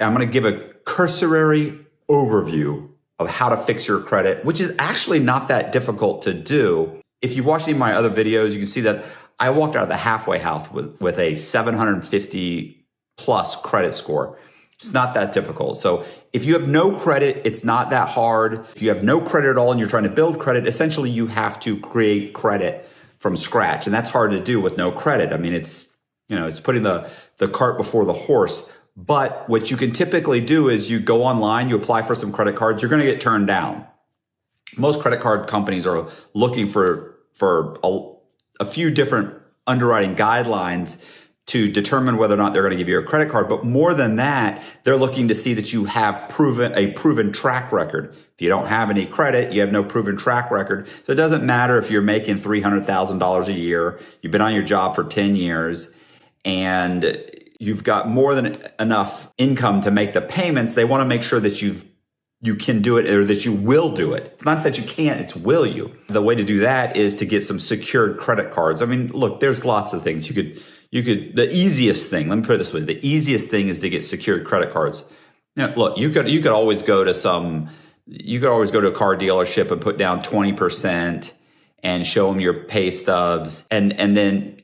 I'm going to give a cursory overview of how to fix your credit, which is actually not that difficult to do. If you've watched any of my other videos, you can see that I walked out of the halfway house with a 750 plus credit score. It's not that difficult. So if you have no credit, it's not that hard. If you have no credit at all and you're trying to build credit, essentially you have to create credit from scratch. And that's hard to do with no credit. I mean, it's putting the cart before the horse. But what you can typically do is you go online, you apply for some credit cards, you're going to get turned down. Most credit card companies are looking for a few different underwriting guidelines to determine whether or not they're going to give you a credit card. But more than that, they're looking to see that you have a proven track record. If you don't have any credit, you have no proven track record. So it doesn't matter if you're making $300,000 a year, you've been on your job for 10 years, and you've got more than enough income to make the payments. They want to make sure that you can do it, or that you will do it. It's not that you can't, it's will you. The way to do that is to get some secured credit cards. I mean, look, there's lots of things you could, the easiest thing, let me put it this way, the easiest thing is to get secured credit cards. Now, look, you could always go to a car dealership and put down 20% and show them your pay stubs and then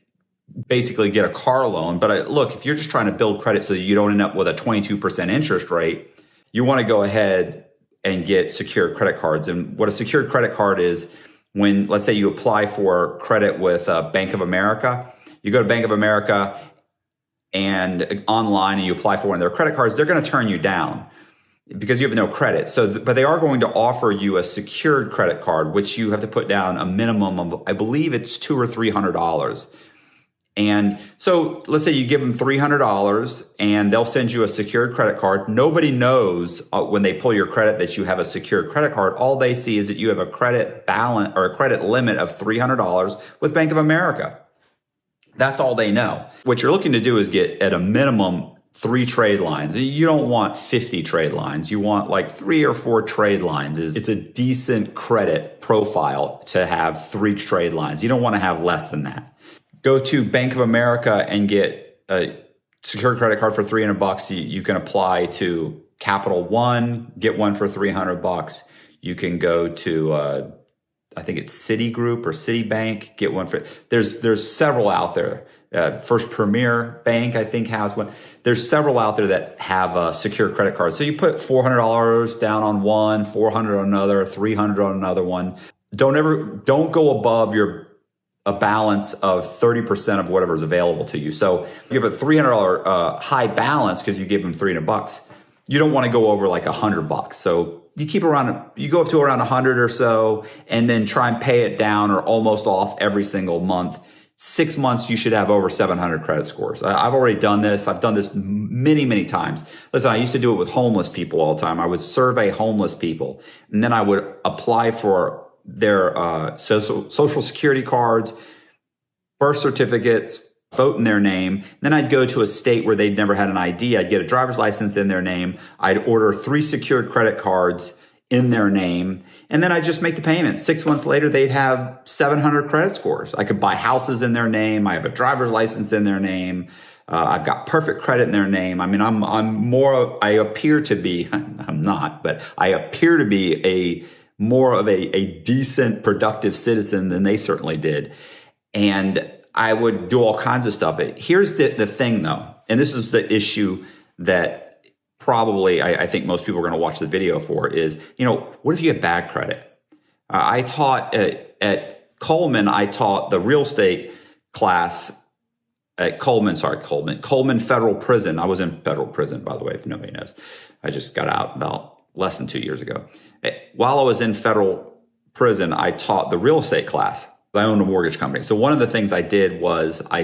basically get a car loan. But look, if you're just trying to build credit so that you don't end up with a 22% interest rate, you want to go ahead and get secured credit cards. And what a secured credit card is, when, let's say you apply for credit with Bank of America, you go to Bank of America and online and you apply for one of their credit cards, they're going to turn you down because you have no credit. So, but they are going to offer you a secured credit card, which you have to put down a minimum of, I believe it's $200 or $300. And so let's say you give them $300 and they'll send you a secured credit card. Nobody knows when they pull your credit that you have a secured credit card. All they see is that you have a credit balance or a credit limit of $300 with Bank of America. That's all they know. What you're looking to do is get at a minimum 3 trade lines. You don't want 50 trade lines. You want like 3 or 4 trade lines. It's a decent credit profile to have 3 trade lines. You don't want to have less than that. Go to Bank of America and get a secured credit card for $300. You can apply to Capital One, get one for $300. You can go to I think it's Citigroup or Citibank, get one for, there's several out there. First Premier Bank, I think, has one. There's several out there that have a secure credit card. So you put $400 down on one, $400 on another, $300 on another one. Don't go above a balance of 30% of whatever's available to you. So you have a $300 high balance because you gave them $300. You don't want to go over like $100. So you go up to around 100 or so, and then try and pay it down or almost off every single month. 6 months, you should have over 700 credit scores. I've already done this. I've done this many, many times. Listen, I used to do it with homeless people all the time. I would survey homeless people, and then I would apply for their social security cards, birth certificates, vote in their name. Then I'd go to a state where they'd never had an ID. I'd get a driver's license in their name. I'd order 3 secured credit cards in their name. And then I'd just make the payment. 6 months later, they'd have 700 credit scores. I could buy houses in their name. I have a driver's license in their name. I've got perfect credit in their name. I mean, I appear to be, I'm not, but I appear to be more of a decent, productive citizen than they certainly did. And I would do all kinds of stuff. Here's the thing, though, and this is the issue that probably I think most people are going to watch the video for is, what if you have bad credit? I taught at Coleman, I taught the real estate class at Coleman Federal Prison. I was in federal prison, by the way, if nobody knows. I just got out about less than 2 years ago. While I was in federal prison, I taught the real estate class. I owned a mortgage company. So one of the things I did was I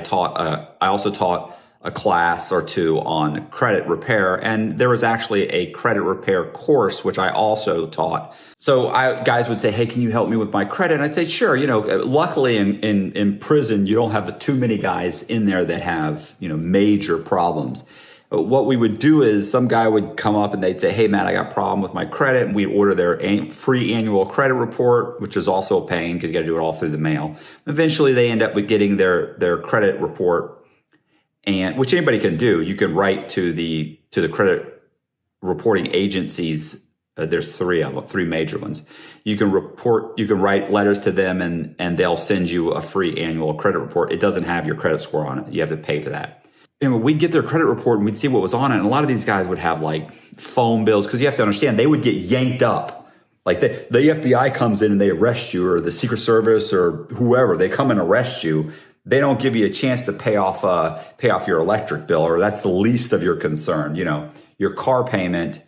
also taught a class or two on credit repair. And there was actually a credit repair course, which I also taught. So guys would say, hey, can you help me with my credit? And I'd say, sure. Luckily in prison, you don't have too many guys in there that have, major problems. What we would do is some guy would come up and they'd say, hey, Matt, I got a problem with my credit. And we'd order their free annual credit report, which is also a pain because you got to do it all through the mail. Eventually, they end up with getting their credit report, and which anybody can do. You can write to the credit reporting agencies. There's three of them, three major ones. You can write letters to them and they'll send you a free annual credit report. It doesn't have your credit score on it. You have to pay for that. And we'd get their credit report and we'd see what was on it. And a lot of these guys would have like phone bills, because you have to understand they would get yanked up. Like the FBI comes in and they arrest you, or the Secret Service or whoever, they come and arrest you. They don't give you a chance to pay off your electric bill, or that's the least of your concern. You know, your car payment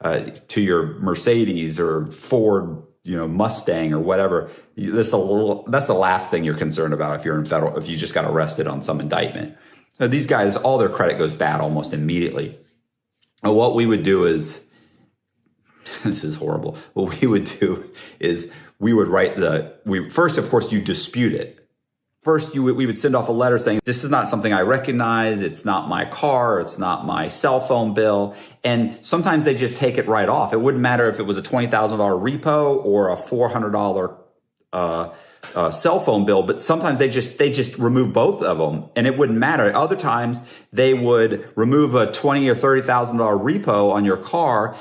to your Mercedes or Ford, Mustang or whatever. That's the last thing you're concerned about if you just got arrested on some indictment. So these guys, all their credit goes bad almost immediately. And what we would do is, this is horrible. What we would do is we would first, of course, you dispute it. First, we would send off a letter saying, this is not something I recognize. It's not my car. It's not my cell phone bill. And sometimes they just take it right off. It wouldn't matter if it was a $20,000 repo or a $400 cell phone bill, but sometimes they just remove both of them and it wouldn't matter. Other times they would remove a $20,000 or $30,000 repo on your car,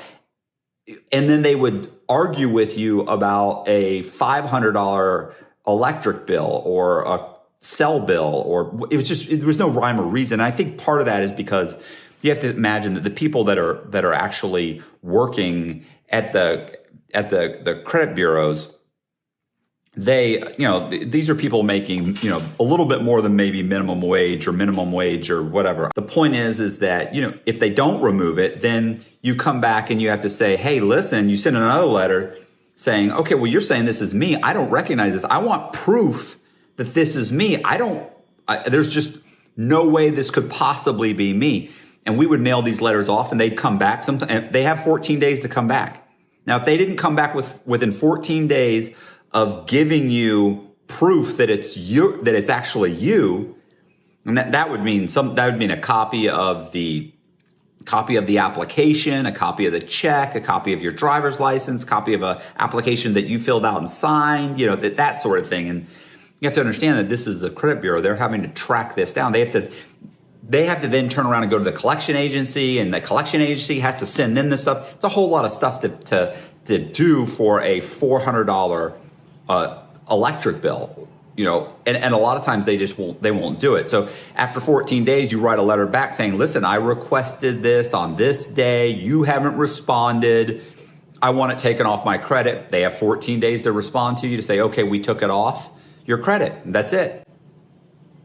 and then they would argue with you about a $500 electric bill or a cell bill, or there was no rhyme or reason. And I think part of that is because you have to imagine that the people that are actually working at the credit bureaus, these are people making, a little bit more than maybe minimum wage or whatever. The point is that, if they don't remove it, then you come back and you have to say, hey, listen, you send another letter saying, okay, well, you're saying this is me. I don't recognize this. I want proof that this is me. There's just no way this could possibly be me. And we would mail these letters off and they'd come back. Sometimes they have 14 days to come back. Now, if they didn't come back within 14 days of giving you proof that it's you, that it's actually you, and that would mean a copy of the application, a copy of the check, a copy of your driver's license, copy of a application that you filled out and signed, that sort of thing. And you have to understand that this is the credit bureau. They're having to track this down. They have to then turn around and go to the collection agency, and the collection agency has to send in this stuff. It's a whole lot of stuff to do for a $400 electric bill, and a lot of times they won't do it. So after 14 days, you write a letter back saying, listen, I requested this on this day. You haven't responded. I want it taken off my credit. They have 14 days to respond to you to say, okay, we took it off your credit. That's it.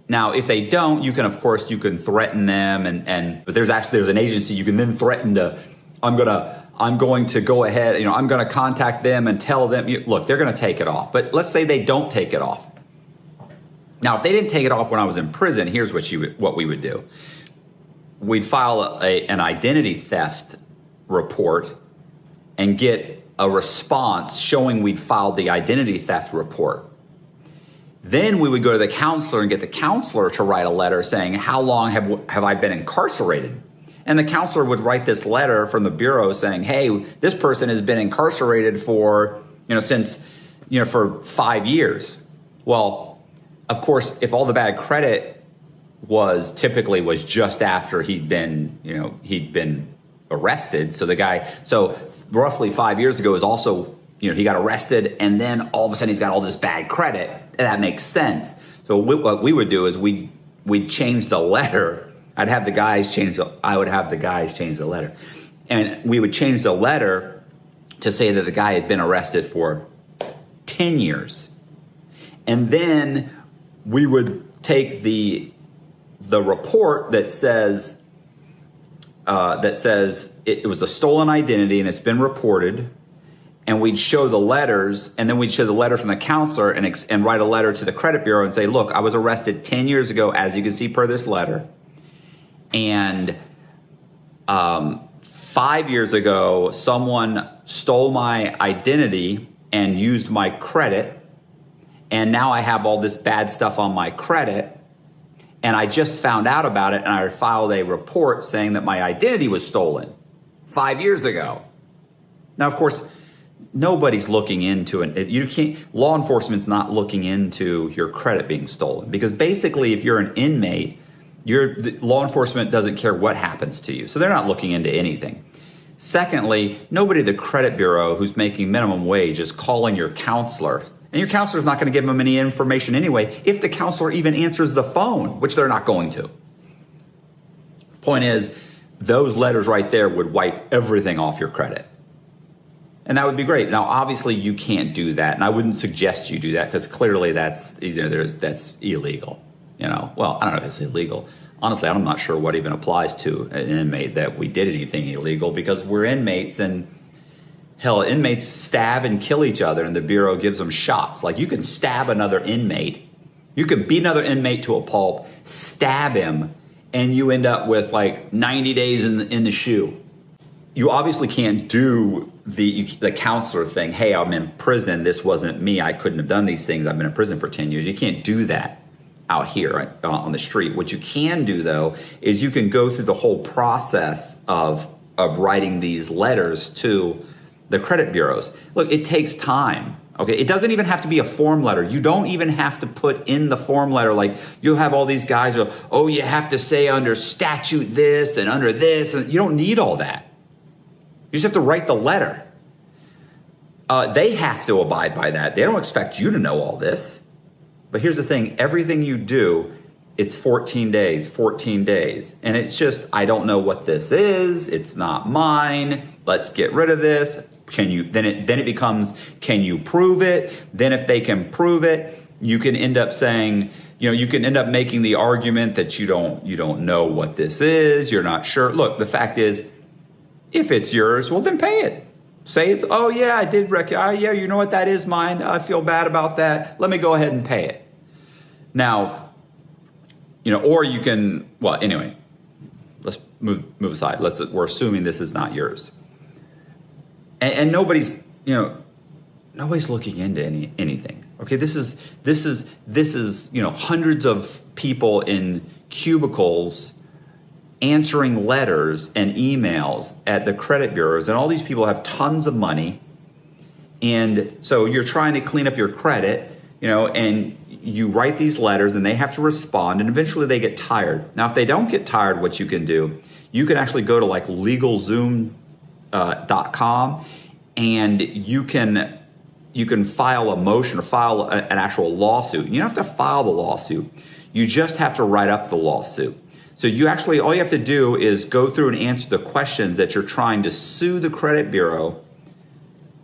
Now, if they don't, you can threaten them, but there's an agency you can then threaten to, I'm going to go ahead, I'm going to contact them and tell them, look, they're going to take it off. But let's say they don't take it off. Now, if they didn't take it off when I was in prison, here's what we would do. We'd file an identity theft report and get a response showing we'd filed the identity theft report. Then we would go to the counselor and get the counselor to write a letter saying, how long have I been incarcerated? And the counselor would write this letter from the bureau saying, hey, this person has been incarcerated for, for 5 years. Well, of course, if all the bad credit was just after he'd been arrested. So roughly 5 years ago is also, he got arrested, and then all of a sudden he's got all this bad credit. And that makes sense. So what we would do is we'd change the letter. I would have the guys change the letter. And we would change the letter to say that the guy had been arrested for 10 years. And then we would take the report that says it was a stolen identity and it's been reported, and we'd show the letters, and then we'd show the letter from the counselor and write a letter to the credit bureau and say, look, I was arrested 10 years ago, as you can see per this letter. And 5 years ago, someone stole my identity and used my credit. And now I have all this bad stuff on my credit. And I just found out about it, and I filed a report saying that my identity was stolen 5 years ago. Now, of course, nobody's looking into it. Law enforcement's not looking into your credit being stolen, because basically if you're an inmate, law enforcement doesn't care what happens to you. So they're not looking into anything. Secondly, nobody at the credit bureau who's making minimum wage is calling your counselor. And your counselor's not going to give them any information anyway if the counselor even answers the phone, which they're not going to. Point is, those letters right there would wipe everything off your credit. And that would be great. Now, obviously, you can't do that. And I wouldn't suggest you do that because clearly that's illegal. Well, I don't know if it's illegal. Honestly, I'm not sure what even applies to an inmate that we did anything illegal because we're inmates and hell, inmates stab and kill each other and the Bureau gives them shots. Like you can stab another inmate. You can beat another inmate to a pulp, stab him, and you end up with like 90 days in the shoe. You obviously can't do the counselor thing. Hey, I'm in prison. This wasn't me. I couldn't have done these things. I've been in prison for 10 years. You can't do that out here right, on the street. What you can do, though, is you can go through the whole process of writing these letters to the credit bureaus. Look, it takes time. Okay, it doesn't even have to be a form letter. You don't even have to put in the form letter like you have all these guys who, oh, you have to say under statute this and under this. And you don't need all that. You just have to write the letter. They have to abide by that. They don't expect you to know all this. But here's the thing. Everything you do, it's 14 days. And it's just, I don't know what this is. It's not mine. Let's get rid of this. Then it becomes, can you prove it? Then if they can prove it, you can end up saying, you can end up making the argument that you don't know what this is. You're not sure. Look, the fact is, if it's yours, well, then pay it. Say it's, oh yeah, I did yeah, you know what, that is mine. I feel bad about that. Let me go ahead and pay it. Now, or you can, well, anyway, let's move aside. We're assuming this is not yours. And nobody's looking into anything. Okay, this is hundreds of people in cubicles answering letters and emails at the credit bureaus, and all these people have tons of money. And so you're trying to clean up your credit, and you write these letters and they have to respond, and eventually they get tired. Now, if they don't get tired, what you can do, you can actually go to like LegalZoom.com and you can file a motion or file an actual lawsuit. You don't have to file the lawsuit. You just have to write up the lawsuit. So all you have to do is go through and answer the questions that you're trying to sue the credit bureau,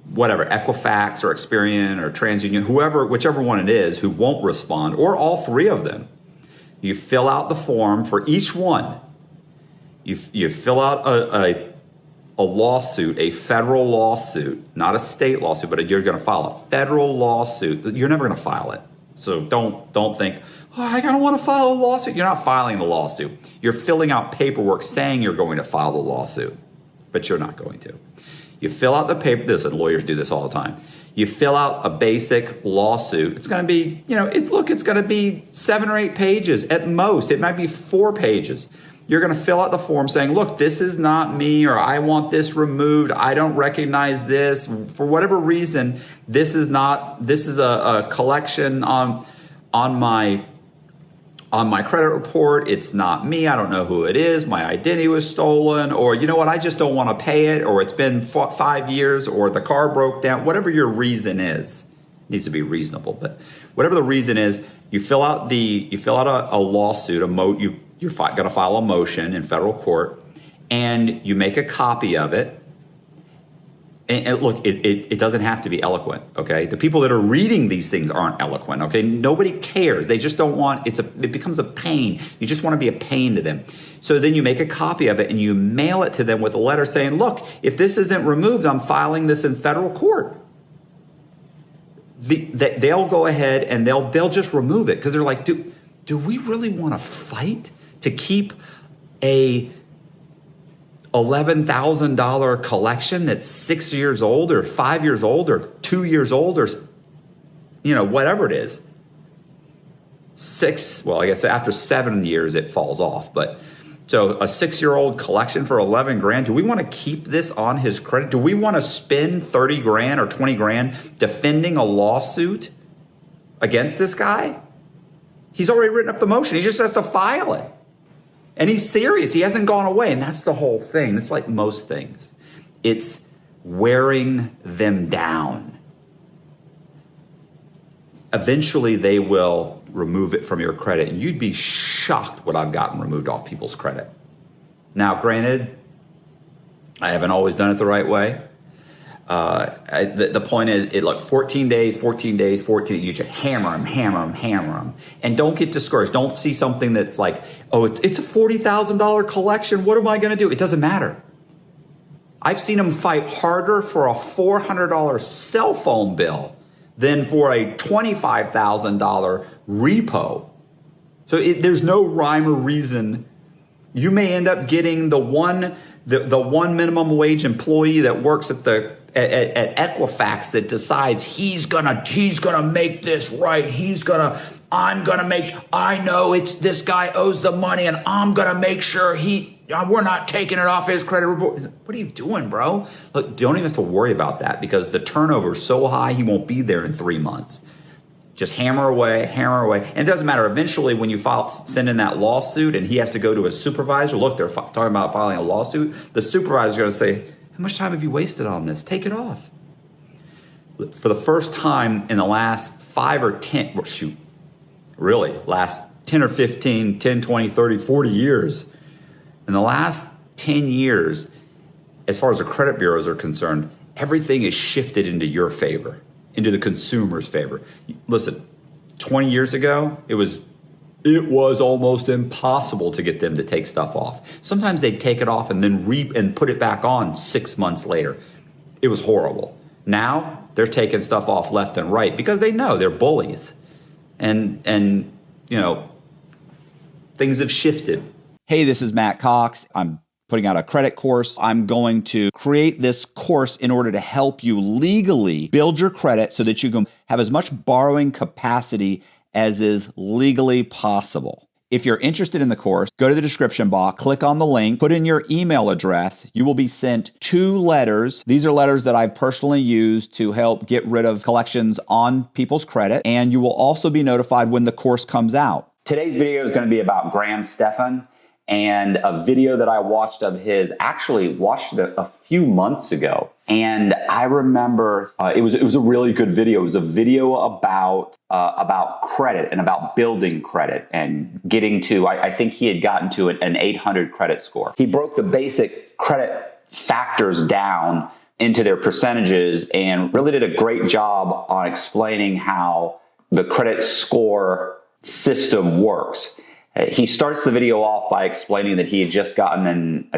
whatever, Equifax or Experian or TransUnion, whichever one it is who won't respond, or all three of them. You fill out the form for each one. You fill out a lawsuit, a federal lawsuit, not a state lawsuit, but you're going to file a federal lawsuit. You're never going to file it. So don't think, oh, I don't want to file a lawsuit. You're not filing the lawsuit. You're filling out paperwork saying you're going to file the lawsuit, but you're not going to. You fill out the paper. Listen, lawyers do this all the time. You fill out a basic lawsuit. It's going to be, it's going to be 7 or 8 pages at most. It might be 4 pages. You're going to fill out the form saying, look, this is not me, or I want this removed. I don't recognize this. For whatever reason, this is a collection on my credit report. It's not me. I don't know who it is. My identity was stolen, or you know what? I just don't want to pay it, or it's been 5 years, or the car broke down. Whatever your reason is, it needs to be reasonable. But whatever the reason is, you fill out a lawsuit. You're going to file a motion in federal court, and you make a copy of it. And look, it doesn't have to be eloquent, okay? The people that are reading these things aren't eloquent, okay? Nobody cares. They just don't want, it becomes a pain. You just want to be a pain to them. So then you make a copy of it and you mail it to them with a letter saying, look, if this isn't removed, I'm filing this in federal court. They'll go ahead and they'll just remove it because they're like, do we really want to fight to keep a $11,000 collection that's 6 years old or 5 years old or 2 years old or, whatever it is? I guess after 7 years it falls off. But so a 6-year-old collection for 11 grand, do we want to keep this on his credit? Do we want to spend 30 grand or 20 grand defending a lawsuit against this guy? He's already written up the motion. He just has to file it. And he's serious. He hasn't gone away. And that's the whole thing. It's like most things. It's wearing them down. Eventually, they will remove it from your credit, and you'd be shocked what I've gotten removed off people's credit. Now, granted, I haven't always done it the right way. The point is, look, 14 days, 14 days, 14, you just hammer them. And don't get discouraged. Don't see something that's like, oh, it's a $40,000 collection. What am I going to do? It doesn't matter. I've seen them fight harder for a $400 cell phone bill than for a $25,000 repo. So there's no rhyme or reason. You may end up getting the one minimum wage employee that works at Equifax that decides he's gonna make this right. I know it's this guy owes the money, and I'm gonna make sure we're not taking it off his credit report. What are you doing, bro? Look, you don't even have to worry about that because the turnover is so high, he won't be there in 3 months. Just hammer away. And it doesn't matter. Eventually, when you send in that lawsuit and he has to go to a supervisor, look, they're talking about filing a lawsuit. The supervisor is going to say, how much time have you wasted on this? Take it off. For the first time in the last 5 or 10, last 10 or 15, 10, 20, 30, 40 years, in the last 10 years, as far as the credit bureaus are concerned, everything is shifted into your favor, into the consumer's favor. Listen, 20 years ago, it was almost impossible to get them to take stuff off. Sometimes they'd take it off and then put it back on 6 months later. It was horrible. Now they're taking stuff off left and right because they know they're bullies. And things have shifted. Hey, this is Matt Cox. I'm putting out a credit course. I'm going to create this course in order to help you legally build your credit so that you can have as much borrowing capacity as is legally possible. If you're interested in the course, go to the description box, click on the link, put in your email address. You will be sent 2 letters. These are letters that I've personally used to help get rid of collections on people's credit, and you will also be notified when the course comes out. Today's video is going to be about Stefan and a video that I watched of his, actually watched a few months ago. And I remember it was a really good video. It was a video about credit and about building credit and getting to, I think he had gotten to an 800 credit score. He broke the basic credit factors down into their percentages and really did a great job on explaining how the credit score system works. He starts the video off by explaining that he had just gotten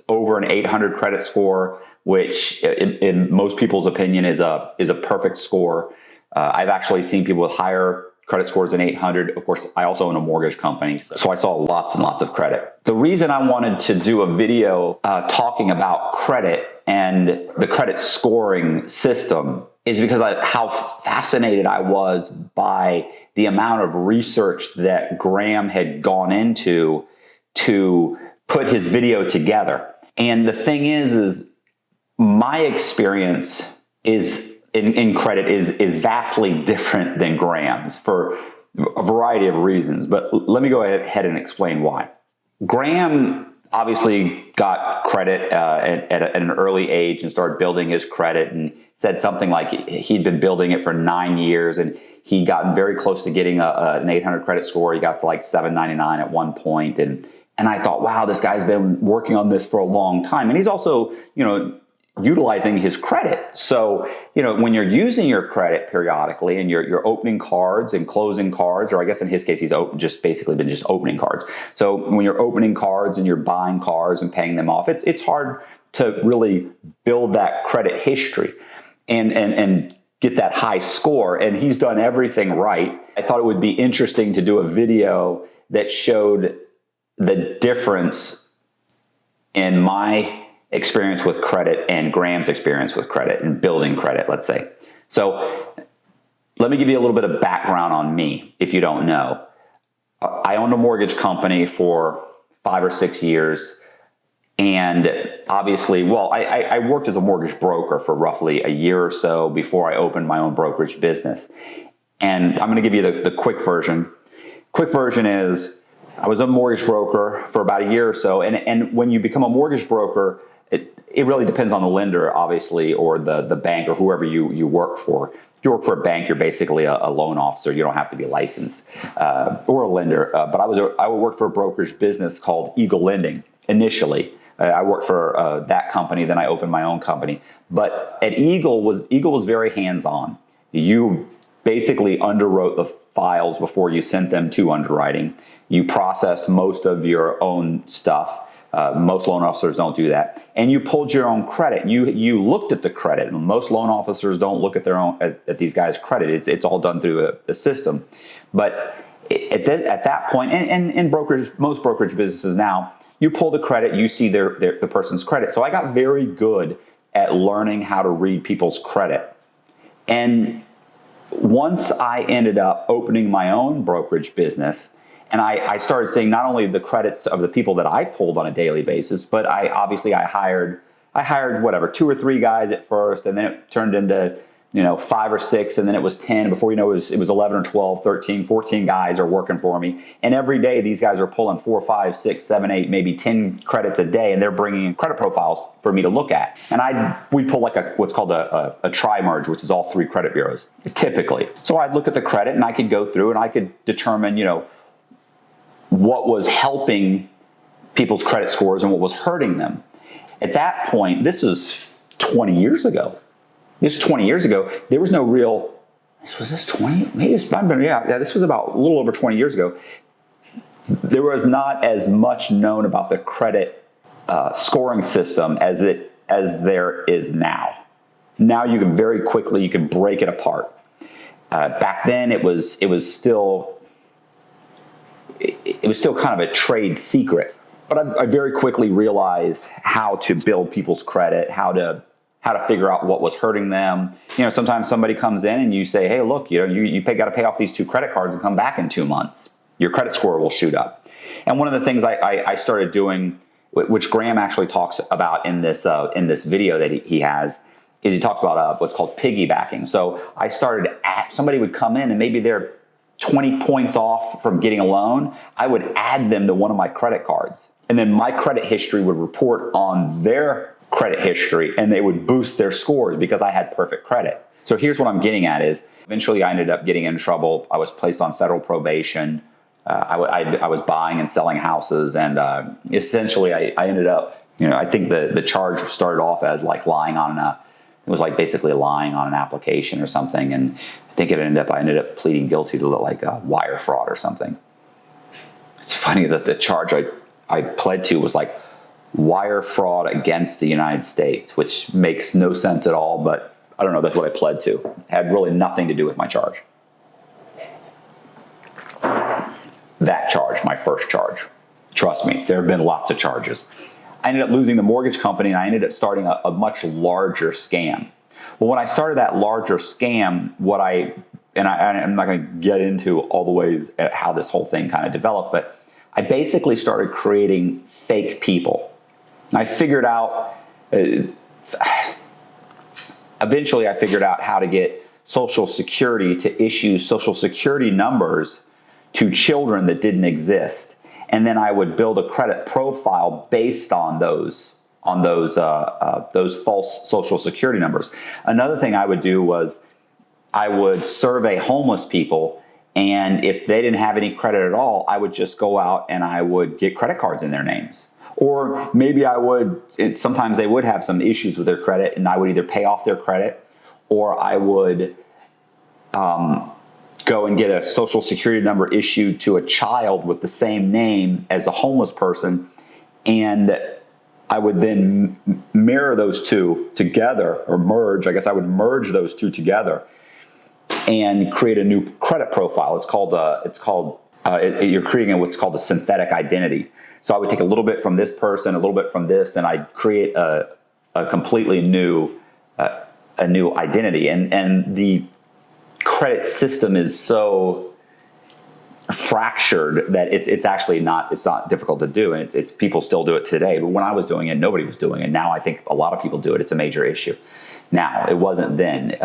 over an 800 credit score, which in most people's opinion is a perfect score. I've actually seen people with higher credit scores than 800. Of course, I also own a mortgage company, so I saw lots and lots of credit. The reason I wanted to do a video talking about credit and the credit scoring system is because how fascinated I was by the amount of research that Graham had gone into to put his video together. And the thing is my experience in credit is vastly different than Graham's for a variety of reasons. But let me go ahead and explain why. Graham obviously got credit at an early age and started building his credit, and said something like he'd been building it for 9 years and he'd gotten very close to getting an 800 credit score. He got to like 799 at one point. And I thought, wow, this guy's been working on this for a long time. And he's also, utilizing his credit. So, when you're using your credit periodically and you're opening cards and closing cards, or I guess in his case, he's basically been opening cards. So when you're opening cards and you're buying cars and paying them off, it's hard to really build that credit history and get that high score. And he's done everything right. I thought it would be interesting to do a video that showed the difference in my experience with credit and Graham's experience with credit and building credit, let's say. So let me give you a little bit of background on me, if you don't know. I owned a mortgage company for 5 or 6 years. And obviously, I worked as a mortgage broker for roughly a year or so before I opened my own brokerage business. And I'm going to give you the quick version. Quick version is I was a mortgage broker for about a year or so. And when you become a mortgage broker, it really depends on the lender, obviously, or the bank or whoever you work for. If you work for a bank, you're basically a loan officer. You don't have to be licensed or a lender. But I worked for a brokerage business called Eagle Lending initially. I worked for that company, then I opened my own company. But at Eagle was very hands-on. You basically underwrote the files before you sent them to underwriting. You processed most of your own stuff. Most loan officers don't do that. And you pulled your own credit. You looked at the credit. Most loan officers don't look at their own at these guys' credit. It's all done through a system. But at that point, and in most brokerage businesses now, you pull the credit, you see the person's credit. So I got very good at learning how to read people's credit. And once I ended up opening my own brokerage business, and I started seeing not only the credits of the people that I pulled on a daily basis, but I hired whatever, 2 or 3 guys at first, and then it turned into 5 or 6, and then it was 10. Before you know it was 11 or 12, 13, 14 guys are working for me. And every day these guys are pulling 4, 5, 6, 7, 8, maybe 10 credits a day, and they're bringing in credit profiles for me to look at. And we pull like what's called a tri-merge, which is all 3 credit bureaus, typically. So I'd look at the credit and I could go through and I could determine, what was helping people's credit scores and what was hurting them. At that point, this was 20 years ago. This was 20 years ago. There was no real, was this 20? Maybe it's not been, yeah, this was about a little over 20 years ago. There was not as much known about the credit scoring system as there is now. Now you can very quickly, you can break it apart. Back then it was still kind of a trade secret. But I very quickly realized how to build people's credit, how to figure out what was hurting them. Sometimes somebody comes in and you say, hey, look, you got to pay off these 2 credit cards and come back in 2 months. Your credit score will shoot up. And one of the things I started doing, which Graham actually talks about in this video that he has, is he talks about what's called piggybacking. So I started somebody would come in and maybe they're 20 points off from getting a loan. I would add them to one of my credit cards. And then my credit history would report on their credit history and they would boost their scores because I had perfect credit. So here's what I'm getting at is eventually I ended up getting in trouble. I was placed on federal probation. I was buying and selling houses, and essentially I ended up, I think the charge started off as like basically lying on an application or something. And I think I ended up pleading guilty to like wire fraud or something. It's funny that the charge I pled to was like wire fraud against the United States, which makes no sense at all, but I don't know, that's what I pled to. It had really nothing to do with my charge. That charge, my first charge. Trust me, there have been lots of charges. I ended up losing the mortgage company and I ended up starting a much larger scam. Well, when I started that larger scam, I'm not going to get into all the ways at how this whole thing kind of developed, but I basically started creating fake people. I figured out, eventually I figured out how to get Social Security to issue Social Security numbers to children that didn't exist. And then I would build a credit profile based on those false Social Security numbers. Another thing I would do was I would survey homeless people, and if they didn't have any credit at all, I would just go out and I would get credit cards in their names. Or maybe sometimes they would have some issues with their credit, and I would either pay off their credit or I would go and get a Social Security number issued to a child with the same name as a homeless person, and I would then mirror those two together, or merge. I guess I would merge those two together and create a new credit profile. You're creating what's called a synthetic identity. So I would take a little bit from this person, a little bit from this, and I'd create a completely new identity. And the credit system is so fractured that it's not difficult to do, and it's people still do it today. But when I was doing it, nobody was doing it. Now I think a lot of people do it. It's a major issue. Now it wasn't then,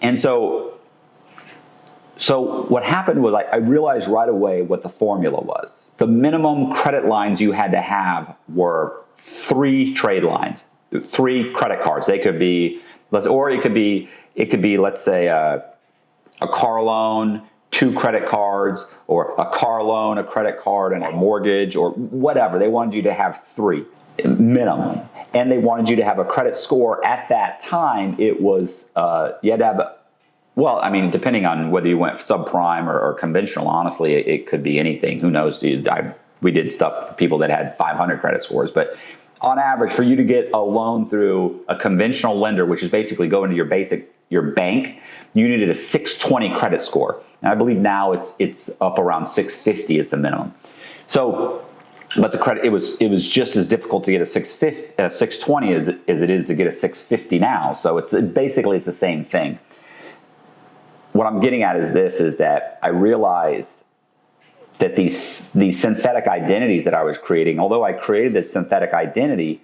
and so what happened was I realized right away what the formula was. The minimum credit lines you had to have were 3 trade lines. 3 credit cards. They could be, it could be, let's say, a car loan, 2 credit cards, or a car loan, a credit card, and a mortgage, or whatever. They wanted you to have 3 minimum. And they wanted you to have a credit score. At that time, it was, you had to have, well, I mean, depending on whether you went subprime or conventional, honestly, it could be anything. Who knows? We did stuff for people that had 500 credit scores. But on average, for you to get a loan through a conventional lender, which is basically going to your bank, you needed a 620 credit score. And I believe now it's up around 650 is the minimum. So, but the credit, it was just as difficult to get a 620 as it is to get a 650 now. So it's basically the same thing. What I'm getting at is that I realized that these synthetic identities that I was creating, although I created this synthetic identity,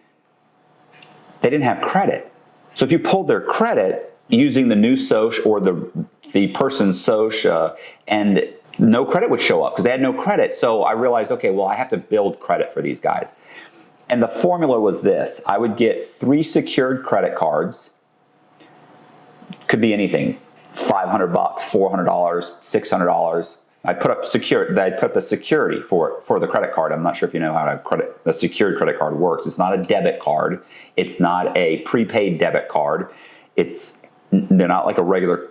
they didn't have credit. So if you pulled their credit using the new SOC or the person's SOC, and no credit would show up because they had no credit. So I realized, okay, well, I have to build credit for these guys. And the formula was this. I would get 3 secured credit cards. Could be anything. $500, $400, $600. I put the security for the credit card. I'm not sure if you know how a secured credit card works. It's not a debit card. It's not a prepaid debit card. They're not like a regular,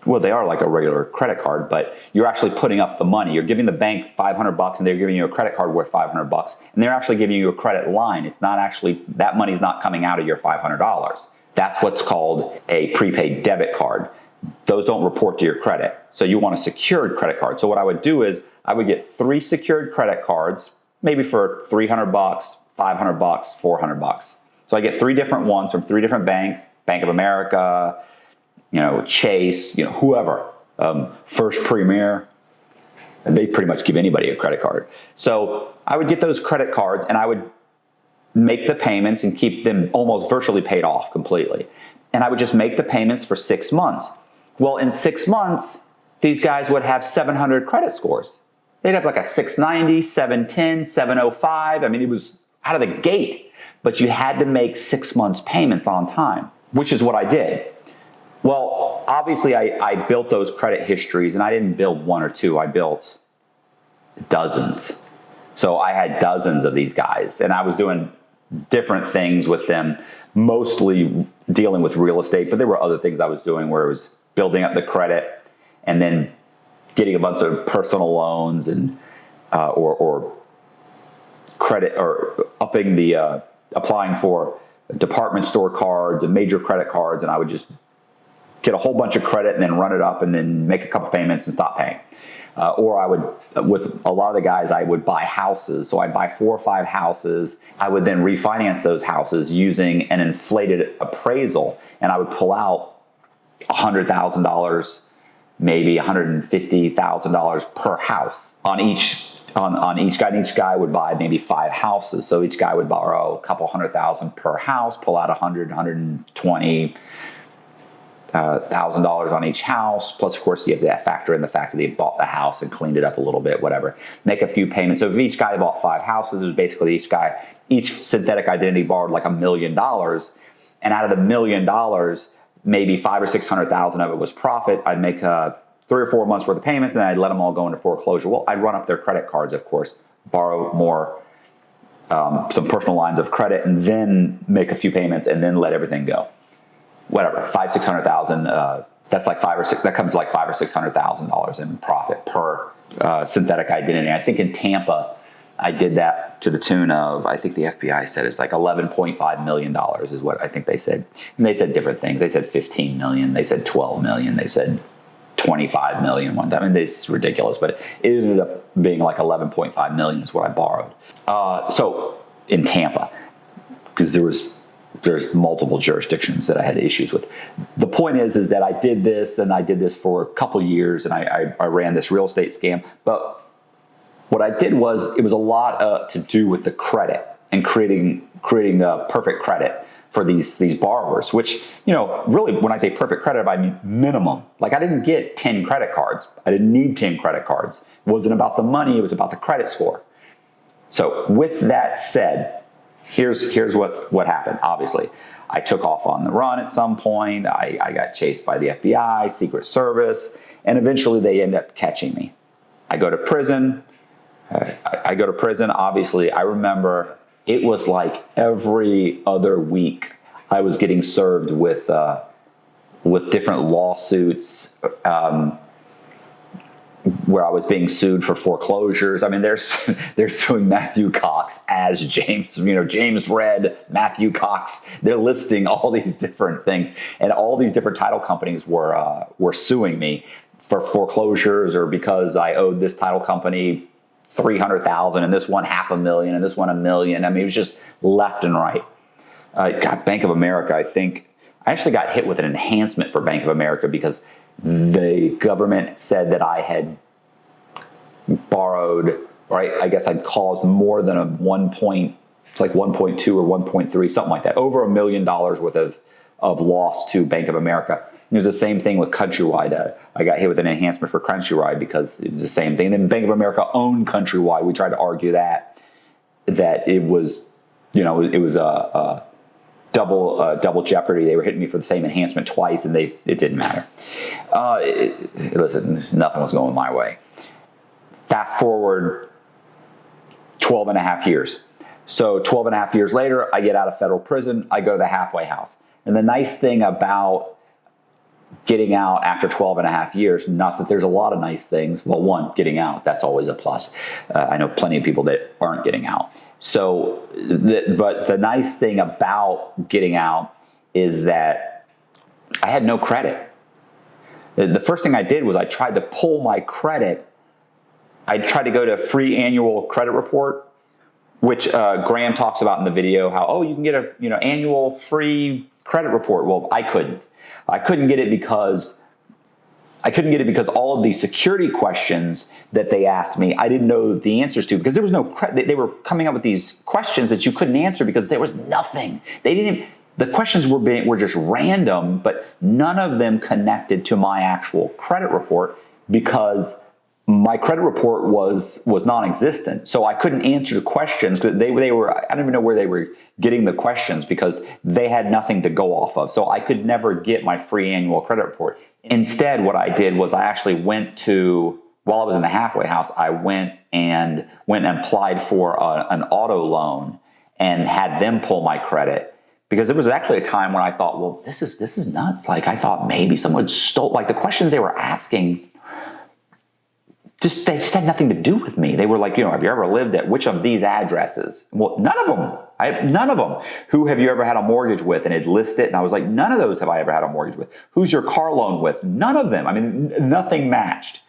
well, they are like a regular credit card, but you're actually putting up the money. You're giving the bank $500 and they're giving you a credit card worth $500, and they're actually giving you a credit line. It's not actually, that money's not coming out of your $500. That's what's called a prepaid debit card. Those don't report to your credit. So you want a secured credit card. So what I would do is I would get 3 secured credit cards, maybe for $300, $500, $400. So I get 3 different ones from 3 different banks, Bank of America, Chase, whoever, First Premier. They pretty much give anybody a credit card. So I would get those credit cards and I would make the payments and keep them almost virtually paid off completely. And I would just make the payments for 6 months. Well, in 6 months, these guys would have 700 credit scores. They'd have like a 690, 710, 705. I mean, it was out of the gate. But you had to make 6 months payments on time, which is what I did. Well, obviously, I built those credit histories, and I didn't build 1 or 2. I built dozens. So I had dozens of these guys, and I was doing different things with them, mostly dealing with real estate, but there were other things I was doing where it was building up the credit and then getting a bunch of personal loans and or credit, or upping the applying for department store cards and major credit cards, and I would just get a whole bunch of credit and then run it up and then make a couple payments and stop paying. Or I would, with a lot of the guys, I would buy houses. So I'd buy 4 or 5 houses. I would then refinance those houses using an inflated appraisal, and I would pull out $100,000, maybe $150,000 per house on each guy. And each guy would buy maybe 5 houses. So each guy would borrow a couple $100,000 per house, pull out $120,000 on each house. Plus, of course, you have to factor in the fact that they bought the house and cleaned it up a little bit, whatever. Make a few payments. So if each guy bought 5 houses, it was basically each synthetic identity borrowed like $1 million. And out of the $1 million, maybe 500,000 or 600,000 of it was profit. I'd make 3 or 4 months worth of payments, and I'd let them all go into foreclosure. Well, I'd run up their credit cards, of course, borrow more, some personal lines of credit, and then make a few payments, and then let everything go. Whatever, 600,000. That's like that comes like $500,000 or $600,000 in profit per synthetic identity. I think in Tampa, I did that to the tune of, I think the FBI said it's like $11.5 million is what I think they said. And they said different things. They said 15 million. They said 12 million. They said 25 million one time. I mean, it's ridiculous, but it ended up being like 11.5 million is what I borrowed. So in Tampa, because there's multiple jurisdictions that I had issues with. The point is that I did this, and I did this for a couple years, and I ran this real estate scam. But what I did was, it was a lot to do with the credit and creating a perfect credit for these borrowers, which, really, when I say perfect credit, I mean minimum. Like, I didn't get 10 credit cards. I didn't need 10 credit cards. It wasn't about the money. It was about the credit score. So with that said, here's what happened. Obviously, I took off on the run at some point. I got chased by the FBI, Secret Service, and eventually they end up catching me. I go to prison. Obviously, I remember it was like every other week I was getting served with different lawsuits where I was being sued for foreclosures. I mean, they're suing Matthew Cox as James, James Red, Matthew Cox. They're listing all these different things, and all these different title companies were suing me for foreclosures, or because I owed this title company $300,000 and this one $500,000 and this one $1 million. I mean, it was just left and right. Bank of America, I think I actually got hit with an enhancement for Bank of America because the government said that I had borrowed, or I guess I'd caused more than it's like 1.2 or 1.3, something like that, over $1 million worth of loss to Bank of America. It was the same thing with Countrywide. I got hit with an enhancement for Countrywide because it was the same thing. And then Bank of America owned Countrywide. We tried to argue that it was, it was a double jeopardy. They were hitting me for the same enhancement twice, and it didn't matter. Listen, nothing was going my way. Fast forward 12 and a half years. So 12 and a half years later, I get out of federal prison. I go to the halfway house. And the nice thing about getting out after 12 and a half years, not that there's a lot of nice things. Well, one, getting out, that's always a plus. I know plenty of people that aren't getting out. So, but the nice thing about getting out is that I had no credit. The first thing I did was I tried to pull my credit. I tried to go to a free annual credit report, which Graham talks about in the video, how, you can get a annual free credit report. Well, I couldn't. I couldn't get it because all of these security questions that they asked me, I didn't know the answers to, because there was no credit. They were coming up with these questions that you couldn't answer because there was nothing. The questions were just random, but none of them connected to my actual credit report because my credit report was non-existent. So I couldn't answer the questions because they were, I don't even know where they were getting the questions because they had nothing to go off of. So I could never get my free annual credit report. Instead, what I did was I actually while I was in the halfway house, I went and applied for an auto loan and had them pull my credit. Because it was actually a time when I thought, well, this is nuts. Like, I thought maybe someone stole, like, the questions they were asking, they just had nothing to do with me. They were like, have you ever lived at which of these addresses? Well, none of them. None of them. Who have you ever had a mortgage with? And it'd list it. And I was like, none of those have I ever had a mortgage with. Who's your car loan with? None of them. I mean, nothing matched.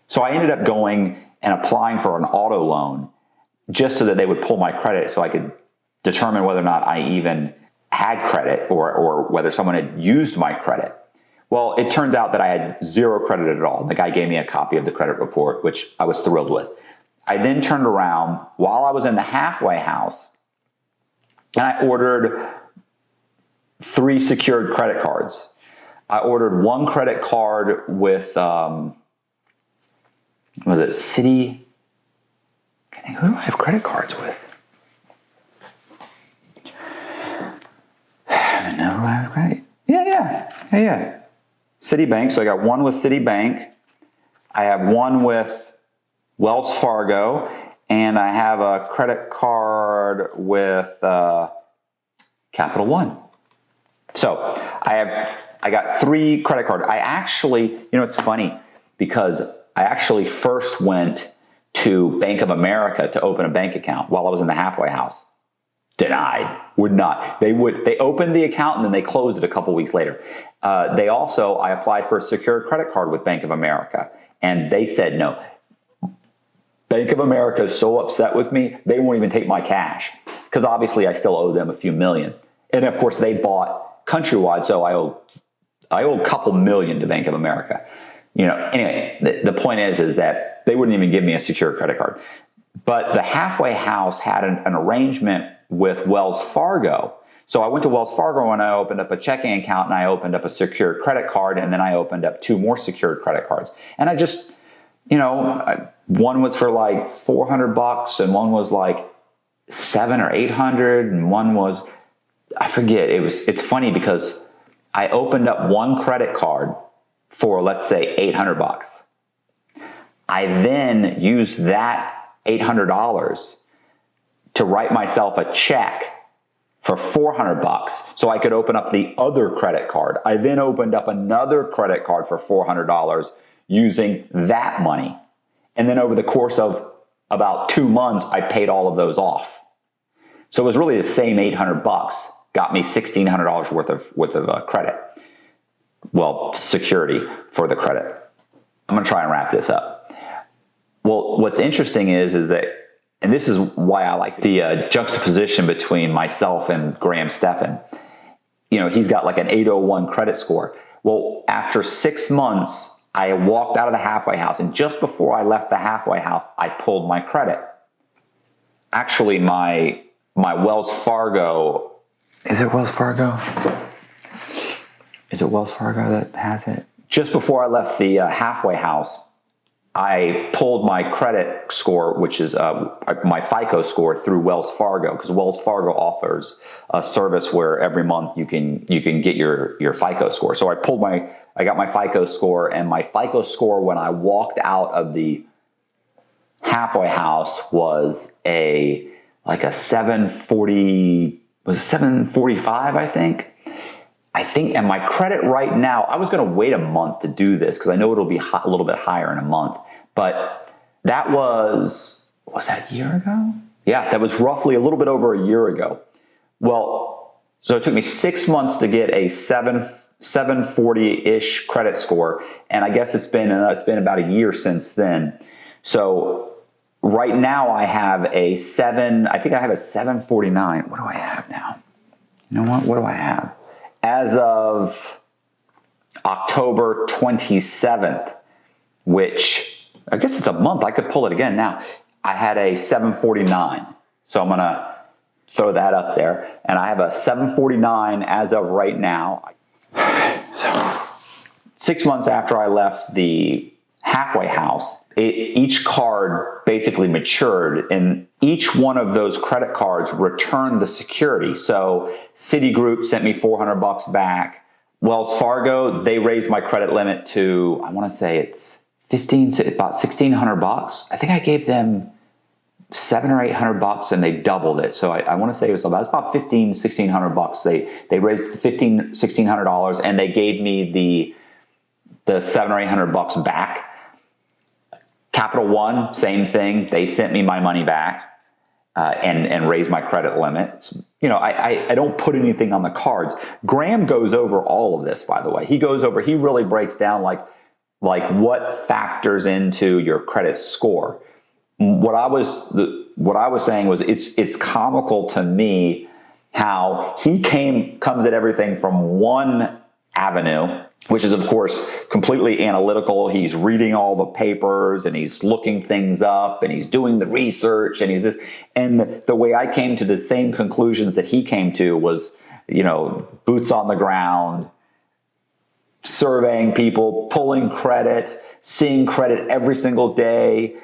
So I ended up going and applying for an auto loan just so that they would pull my credit so I could determine whether or not I even had credit or whether someone had used my credit. Well, it turns out that I had zero credit at all. The guy gave me a copy of the credit report, which I was thrilled with. I then turned around while I was in the halfway house and I ordered 3 secured credit cards. I ordered one credit card with, was it City? Who do I have credit cards with? I don't know who I have credit. Yeah. Citibank. So I got one with Citibank. I have one with Wells Fargo, and I have a credit card with Capital One. So I got 3 credit cards. I actually, it's funny because I actually first went to Bank of America to open a bank account while I was in the halfway house. Denied. Would not. They opened the account and then they closed it a couple weeks later. I applied for a secured credit card with Bank of America and they said no. Bank of America is so upset with me, they won't even take my cash because obviously I still owe them a few million. And of course they bought Countrywide, so I owe a couple million to Bank of America. Anyway, the point is that they wouldn't even give me a secured credit card. But the halfway house had an arrangement with Wells Fargo. So I went to Wells Fargo and I opened up a checking account and I opened up a secured credit card and then I opened up 2 more secured credit cards. And I just, one was for like $400 and one was like 700 or 800, and one was, I forget. It's funny because I opened up one credit card for, let's say, $800. I then used that $800 to write myself a check for $400 so I could open up the other credit card. I then opened up another credit card for $400 using that money. And then over the course of about 2 months, I paid all of those off. So it was really the same $800 got me $1,600 worth of credit. Well, security for the credit. I'm going to try and wrap this up. Well, what's interesting is that, and this is why I like the juxtaposition between myself and Graham Stefan. You know, he's got like an 801 credit score. Well, after 6 months, I walked out of the halfway house, and just before I left the halfway house, I pulled my credit. Actually, my Wells Fargo, is it Wells Fargo? Is it Wells Fargo that has it? Just before I left the halfway house, I pulled my credit score, which is my FICO score, through Wells Fargo, because Wells Fargo offers a service where every month you can get your FICO score. So I got my FICO score, and my FICO score when I walked out of the halfway house was like a 740, was it 745, I think, and my credit right now, I was going to wait a month to do this because I know it'll be a little bit higher in a month, but that was that a year ago? Yeah, that was roughly a little bit over a year ago. Well, so it took me 6 months to get a 740-ish credit score, and I guess it's been about a year since then. So right now I have I think I have a 749. What do I have now? You know what do I have? As of October 27th, which I guess it's a month. I could pull it again now. I had a 749. So I'm going to throw that up there. And I have a 749 as of right now. So 6 months after I left the halfway house, each card basically matured, and each one of those credit cards returned the security. So Citigroup sent me $400 back. Wells Fargo, they raised my credit limit to, I want to say it's about $1,600. I think I gave them $700 or $800, and they doubled it. So I want to say it's about $1,500, $1,600. They raised $1,500, $1,600, and they gave me the $700 or $800 back. Capital One, same thing. They sent me my money back and raised my credit limit. You know, I don't put anything on the cards. Graham goes over all of this, by the way. He really breaks down like what factors into your credit score. What I was saying was it's comical to me how he comes at everything from one avenue, which is, of course, completely analytical. He's reading all the papers, and he's looking things up, and he's doing the research, and he's this. And the way I came to the same conclusions that he came to was, you know, boots on the ground, surveying people, pulling credit, seeing credit every single day,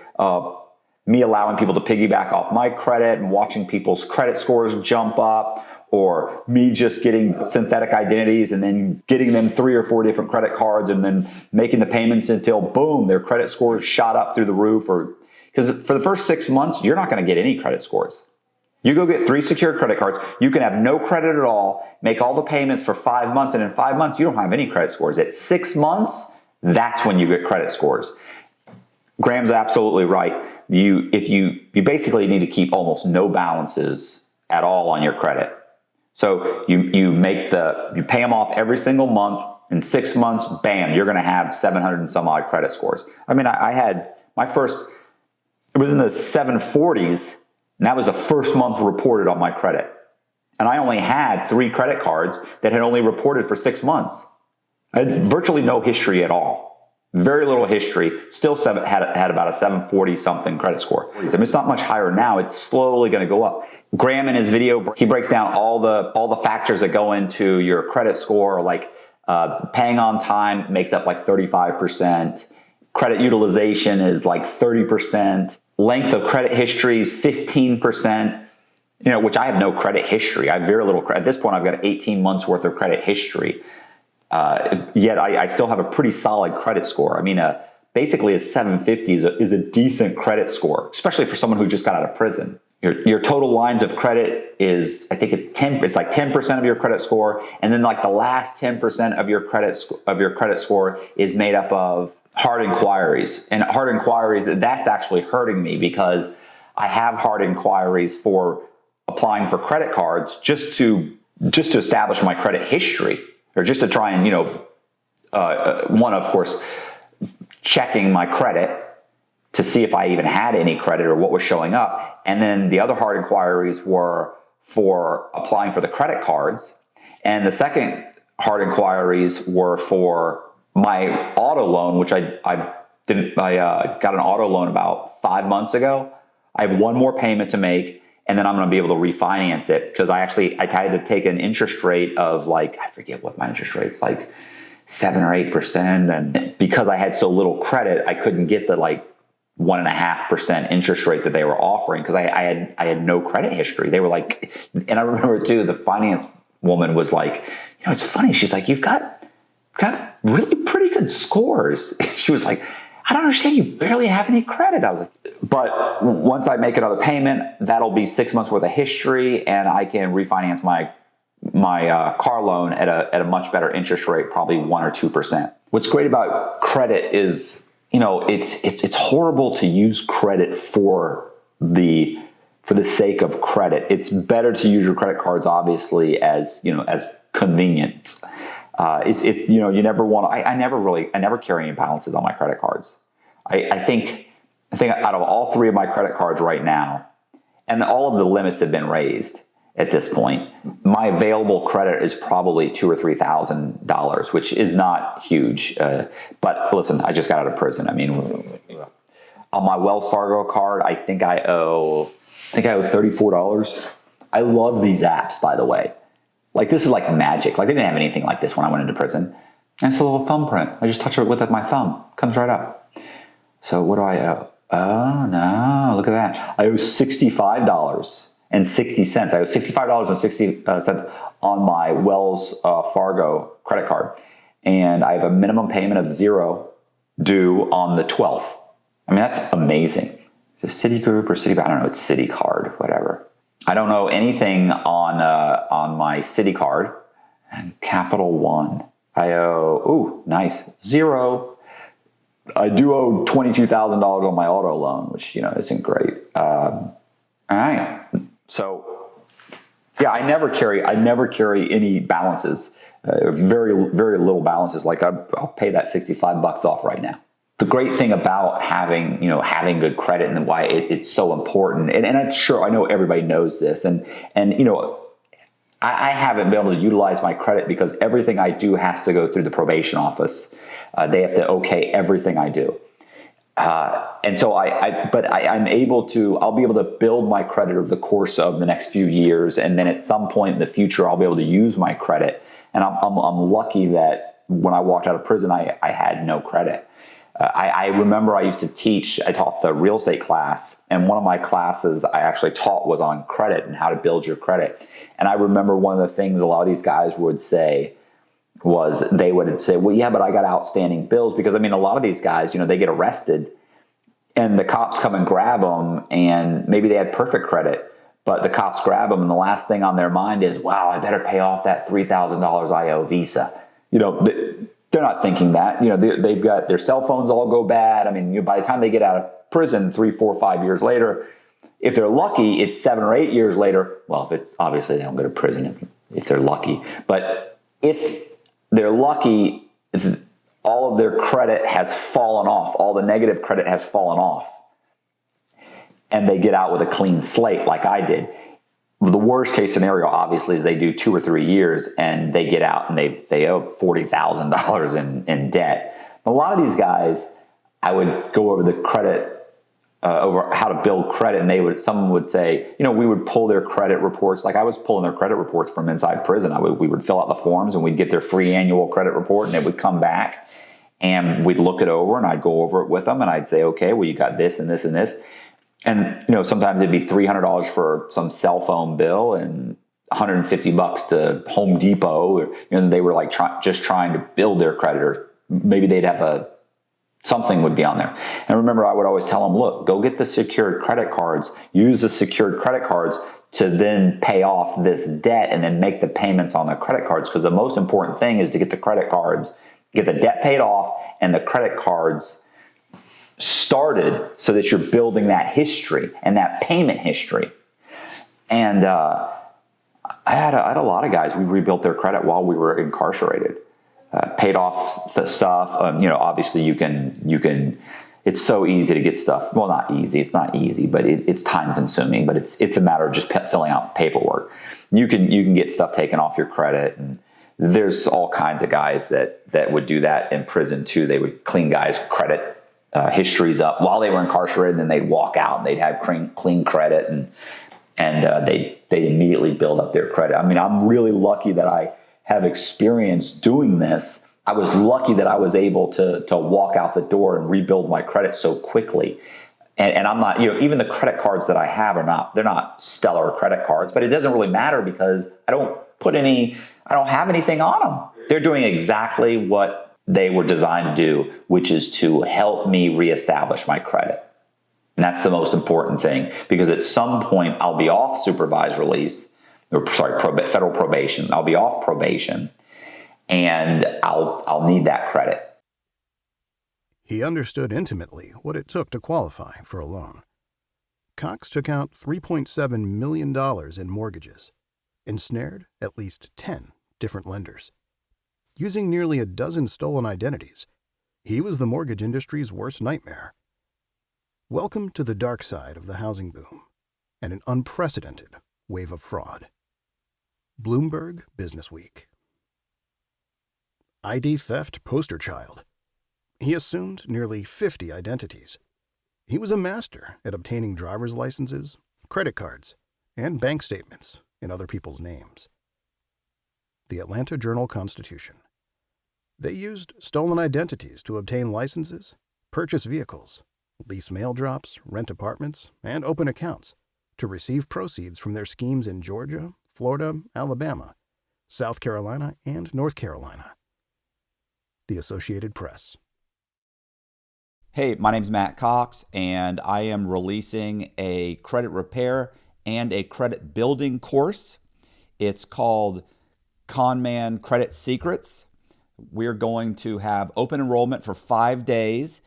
me allowing people to piggyback off my credit and watching people's credit scores jump up, or me just getting synthetic identities and then getting them 3 or 4 different credit cards and then making the payments until, boom, their credit scores shot up through the roof. Or because for the first 6 months, you're not going to get any credit scores. You go get 3 secured credit cards, you can have no credit at all, make all the payments for 5 months, and in 5 months, you don't have any credit scores. At 6 months, that's when you get credit scores. Graham's absolutely right. You basically need to keep almost no balances at all on your credit. So you pay them off every single month. In 6 months, bam, you're going to have 700 and some odd credit scores. I mean, I had my first, it was in the 740s, and that was the first month reported on my credit. And I only had 3 credit cards that had only reported for 6 months. I had virtually no history at all. Very little history. Still had about a 740 something credit score. I mean, it's not much higher now. It's slowly going to go up. Graham in his video, he breaks down all the factors that go into your credit score, like paying on time makes up like 35%. Credit utilization is like 30%. Length of credit history is 15%. which I have no credit history. I have very little credit. At this point, I've got 18 months worth of credit history. Yet I still have a pretty solid credit score. I mean, basically a 750 is a decent credit score, especially for someone who just got out of prison. Your total lines of credit is, I think it's like 10% of your credit score, and then like the last 10% of your credit score is made up of hard inquiries. And hard inquiries, that's actually hurting me because I have hard inquiries for applying for credit cards just to establish my credit history, or just to try and, one, of course, checking my credit to see if I even had any credit or what was showing up. And then the other hard inquiries were for applying for the credit cards. And the second hard inquiries were for my auto loan, which I got an auto loan about 5 months ago. I have one more payment to make, and then I'm going to be able to refinance it because I had to take an interest rate of like, I forget what my interest rate is, like 7 or 8%. And because I had so little credit, I couldn't get the like 1.5% interest rate that they were offering because I had no credit history. They were like, and I remember too, the finance woman was like, it's funny. She's like, you've got really pretty good scores. She was like, I don't understand. You barely have any credit. I was like, but once I make another payment, that'll be 6 months worth of history, and I can refinance my car loan at a much better interest rate, probably 1 or 2%. What's great about credit is, it's horrible to use credit for the sake of credit. It's better to use your credit cards, obviously, as convenience. You never want to, I never carry any balances on my credit cards. I think out of all 3 of my credit cards right now, and all of the limits have been raised at this point, my available credit is probably $2,000 or $3,000, which is not huge. But listen, I just got out of prison. I mean, on my Wells Fargo card, I think I owe $34. I love these apps, by the way. Like, this is like magic. Like, they didn't have anything like this when I went into prison. And it's a little thumbprint. I just touch it with my thumb. Comes right up. So what do I owe? Oh, no. Look at that. I owe $65.60. I owe $65.60 on my Wells Fargo credit card. And I have a minimum payment of $0 due on the 12th. I mean, that's amazing. Is it Citigroup or Citibank? I don't know. It's Citi Card, whatever. I don't owe anything on my Citi Card. And Capital One, I owe, nice, $0. I do owe $22,000 on my auto loan, which, isn't great. All right. So, yeah, I never carry any balances, very, very little balances. Like, I'll pay that $65 off right now. The great thing about having good credit and why it's so important, and I'm sure, I know everybody knows this, and I haven't been able to utilize my credit because everything I do has to go through the probation office. They have to okay everything I do. And so I'll be able to build my credit over the course of the next few years. And then at some point in the future, I'll be able to use my credit. And I'm lucky that when I walked out of prison, I had no credit. I remember I taught the real estate class, and one of my classes I actually taught was on credit and how to build your credit. And I remember one of the things a lot of these guys would say was, they would say, well, yeah, but I got outstanding bills. Because, I mean, a lot of these guys, they get arrested and the cops come and grab them, and maybe they had perfect credit, but the cops grab them and the last thing on their mind is, wow, I better pay off that $3,000 I owe Visa. They're not thinking that. They've got their cell phones all go bad. I mean, by the time they get out of prison 3, 4, 5 years later, if they're lucky, it's 7 or 8 years later. Well, if it's obviously they don't go to prison if they're lucky. But if they're lucky, all of their credit has fallen off. All the negative credit has fallen off. And they get out with a clean slate like I did. The worst case scenario, obviously, is they do 2 or 3 years and they get out and they owe $40,000 in debt. A lot of these guys, I would go over the credit, over how to build credit, and someone would say, we would pull their credit reports. Like, I was pulling their credit reports from inside prison. We would fill out the forms and we'd get their free annual credit report, and it would come back and we'd look it over, and I'd go over it with them and I'd say, okay, well, you got this and this and this. And, sometimes it'd be $300 for some cell phone bill and $150 to Home Depot. Or, they were like just trying to build their credit, or maybe they'd have something would be on there. And remember, I would always tell them, look, go get the secured credit cards, use the secured credit cards to then pay off this debt and then make the payments on the credit cards. Because the most important thing is to get the credit cards, get the debt paid off and the credit cards started so that you're building that history and that payment history. And I had a lot of guys, we rebuilt their credit while we were incarcerated. Paid off the stuff. Obviously you can, it's so easy to get stuff. Well, not easy. It's not easy, but it's time consuming, but it's a matter of just filling out paperwork. You can get stuff taken off your credit, and there's all kinds of guys that would do that in prison too. They would clean guys' credit histories up while they were incarcerated, and then they'd walk out and they'd have clean credit, and they'd immediately build up their credit. I mean, I'm really lucky that I have experience doing this. I was lucky that I was able to walk out the door and rebuild my credit so quickly. And I'm not, even the credit cards that I have they're not stellar credit cards, but it doesn't really matter because I don't have anything on them. They're doing exactly what they were designed to do, which is to help me reestablish my credit. And that's the most important thing, because at some point I'll be off supervised release, federal probation. I'll be off probation, and I'll need that credit. He understood intimately what it took to qualify for a loan. Cox took out $3.7 million in mortgages, ensnared at least 10 different lenders. Using nearly a dozen stolen identities, he was the mortgage industry's worst nightmare. Welcome to the dark side of the housing boom and an unprecedented wave of fraud. Bloomberg Businessweek. ID theft poster child. He assumed nearly 50 identities. He was a master at obtaining driver's licenses, credit cards, and bank statements in other people's names. The Atlanta Journal-Constitution. They used stolen identities to obtain licenses, purchase vehicles, lease mail drops, rent apartments, and open accounts to receive proceeds from their schemes in Georgia, Florida, Alabama, South Carolina, and North Carolina. The Associated Press. Hey, my name's Matt Cox, and I am releasing a credit repair and a credit building course. It's called Conman Credit Secrets. We're going to have open enrollment for 5 days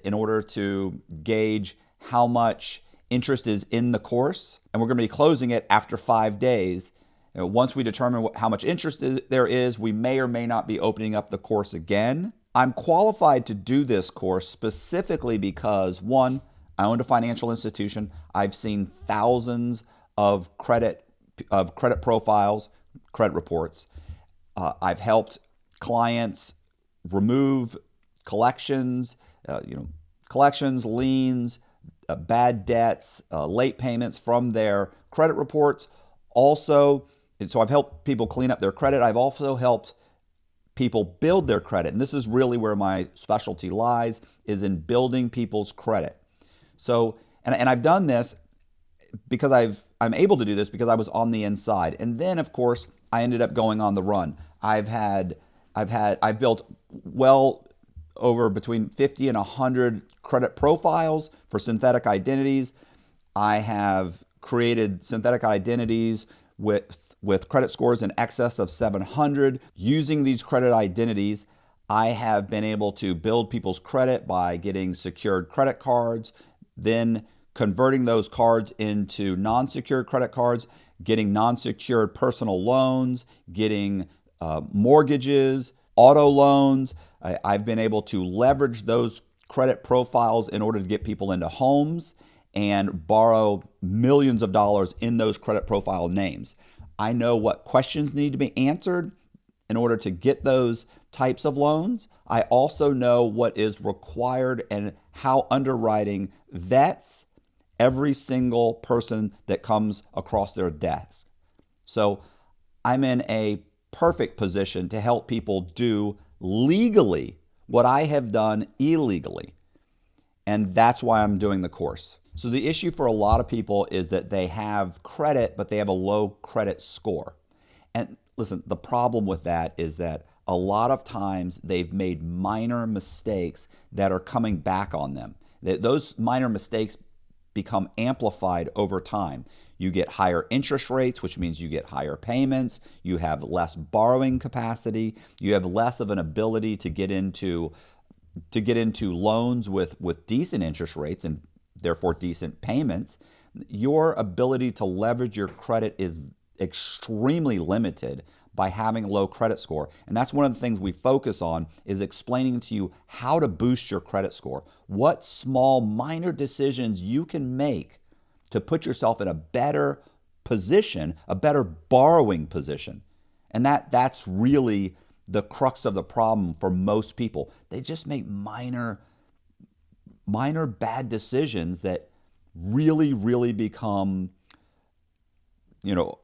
in order to gauge how much interest is in the course. And we're going to be closing it after 5 days. Once we determine how much interest there is, we may or may not be opening up the course again. I'm qualified to do this course specifically because, one, I owned a financial institution. I've seen thousands of credit profiles, credit reports. I've helped clients remove collections, liens, bad debts, late payments from their credit reports. Also, so I've helped people clean up their credit. I've also helped people build their credit. And this is really where my specialty lies, is in building people's credit. So, and I've done this because I'm able to do this because I was on the inside. And then, of course, I ended up going on the run. I've built well over between 50 and 100 credit profiles for synthetic identities. I have created synthetic identities with credit scores in excess of 700. Using these credit identities, I have been able to build people's credit by getting secured credit cards, then converting those cards into non-secured credit cards, getting non-secured personal loans, getting mortgages, auto loans. I've been able to leverage those credit profiles in order to get people into homes and borrow millions of dollars in those credit profile names. I know what questions need to be answered in order to get those types of loans. I also know what is required and how underwriting vets every single person that comes across their desk. So I'm in a perfect position to help people do legally what I have done illegally. And that's why I'm doing the course. So the issue for a lot of people is that they have credit, but they have a low credit score. And listen, the problem with that is that a lot of times they've made minor mistakes that are coming back on them. Those minor mistakes become amplified over time. You get higher interest rates, which means you get higher payments. You have less borrowing capacity. You have less of an ability to get into loans with decent interest rates and therefore decent payments. Your ability to leverage your credit is extremely limited by having a low credit score. And that's one of the things we focus on, is explaining to you how to boost your credit score. What small minor decisions you can make to put yourself in a better position, a better borrowing position. And that's really the crux of the problem for most people. They just make minor bad decisions that really become,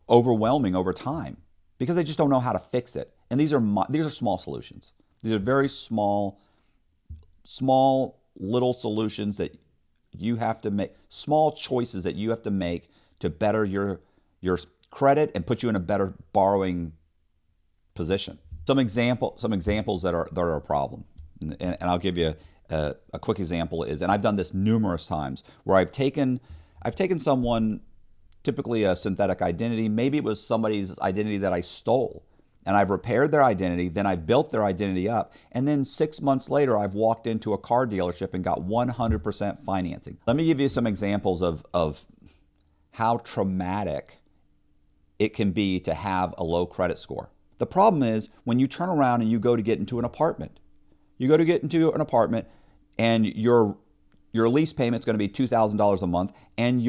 overwhelming over time because they just don't know how to fix it. And these are small solutions. These are very small little solutions that you have to make, small choices that you have to make to better your credit and put you in a better borrowing position. Some examples that are a problem, and I'll give you a quick example is, and I've done this numerous times, where I've taken someone, typically a synthetic identity, maybe it was somebody's identity that I stole, and I've repaired their identity, then I built their identity up, and then 6 months later I've walked into a car dealership and got 100% financing. Let me give you some examples of how traumatic it can be to have a low credit score. The problem is when you turn around and you go to get into an apartment. You go to get into an apartment and your lease payment is going to be $2,000 a month, and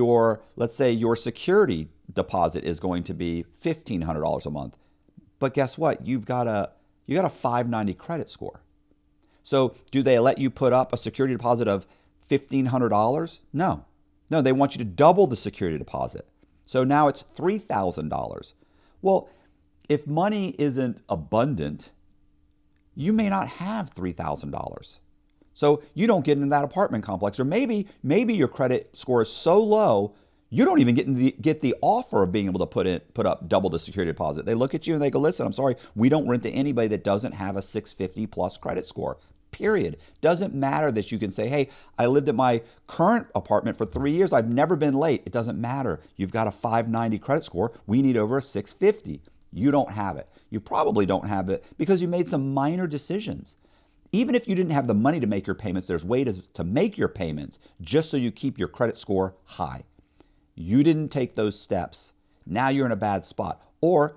let's say your security deposit is going to be $1,500 a month. But guess what? You got a 590 credit score. So do they let you put up a security deposit of $1,500? No, they want you to double the security deposit. So now it's $3,000. Well, if money isn't abundant, you may not have $3,000. So you don't get into that apartment complex, or maybe your credit score is so low you don't even get the offer of being able to put up double the security deposit. They look at you and they go, "Listen, I'm sorry, we don't rent to anybody that doesn't have a 650 plus credit score." Period. Doesn't matter that you can say, "Hey, I lived at my current apartment for 3 years. I've never been late." It doesn't matter. You've got a 590 credit score. We need over a 650. You don't have it. You probably don't have it because you made some minor decisions. Even if you didn't have the money to make your payments, there's ways to make your payments just so you keep your credit score high. You didn't take those steps. Now you're in a bad spot. Or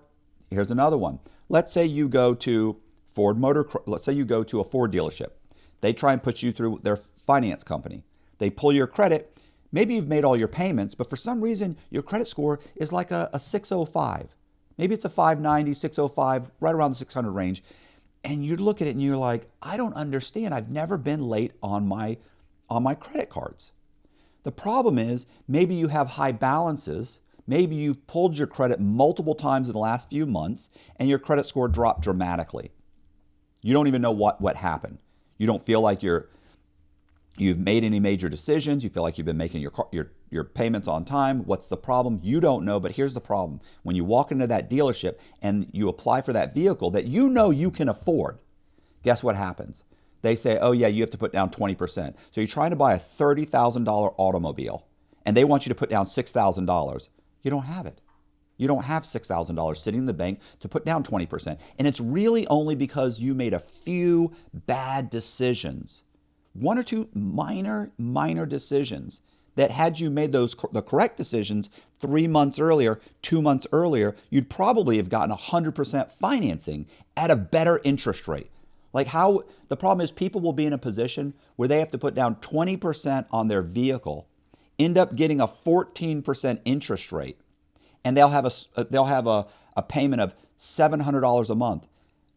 here's another one. Let's say you go to let's say you go to a Ford dealership. They try and put you through their finance company. They pull your credit. Maybe you've made all your payments, but for some reason your credit score is like a 605. Maybe it's a 590, 605, right around the 600 range. And you look at it and you're like, "I don't understand. I've never been late on my credit cards." The problem is maybe you have high balances. Maybe you've pulled your credit multiple times in the last few months and your credit score dropped dramatically. You don't even know what happened. You don't feel like you've made any major decisions. You feel like you've been making your payments on time. What's the problem? You don't know, but here's the problem. When you walk into that dealership and you apply for that vehicle that you can afford, guess what happens? They say, "Oh yeah, you have to put down 20%. So you're trying to buy a $30,000 automobile and they want you to put down $6,000. You don't have it. You don't have $6,000 sitting in the bank to put down 20%. And it's really only because you made a few bad decisions, one or two minor decisions, that had you made the correct decisions 3 months earlier, 2 months earlier, you'd probably have gotten 100% financing at a better interest rate. The problem is people will be in a position where they have to put down 20% on their vehicle, end up getting a 14% interest rate, and they'll have a payment of $700 a month.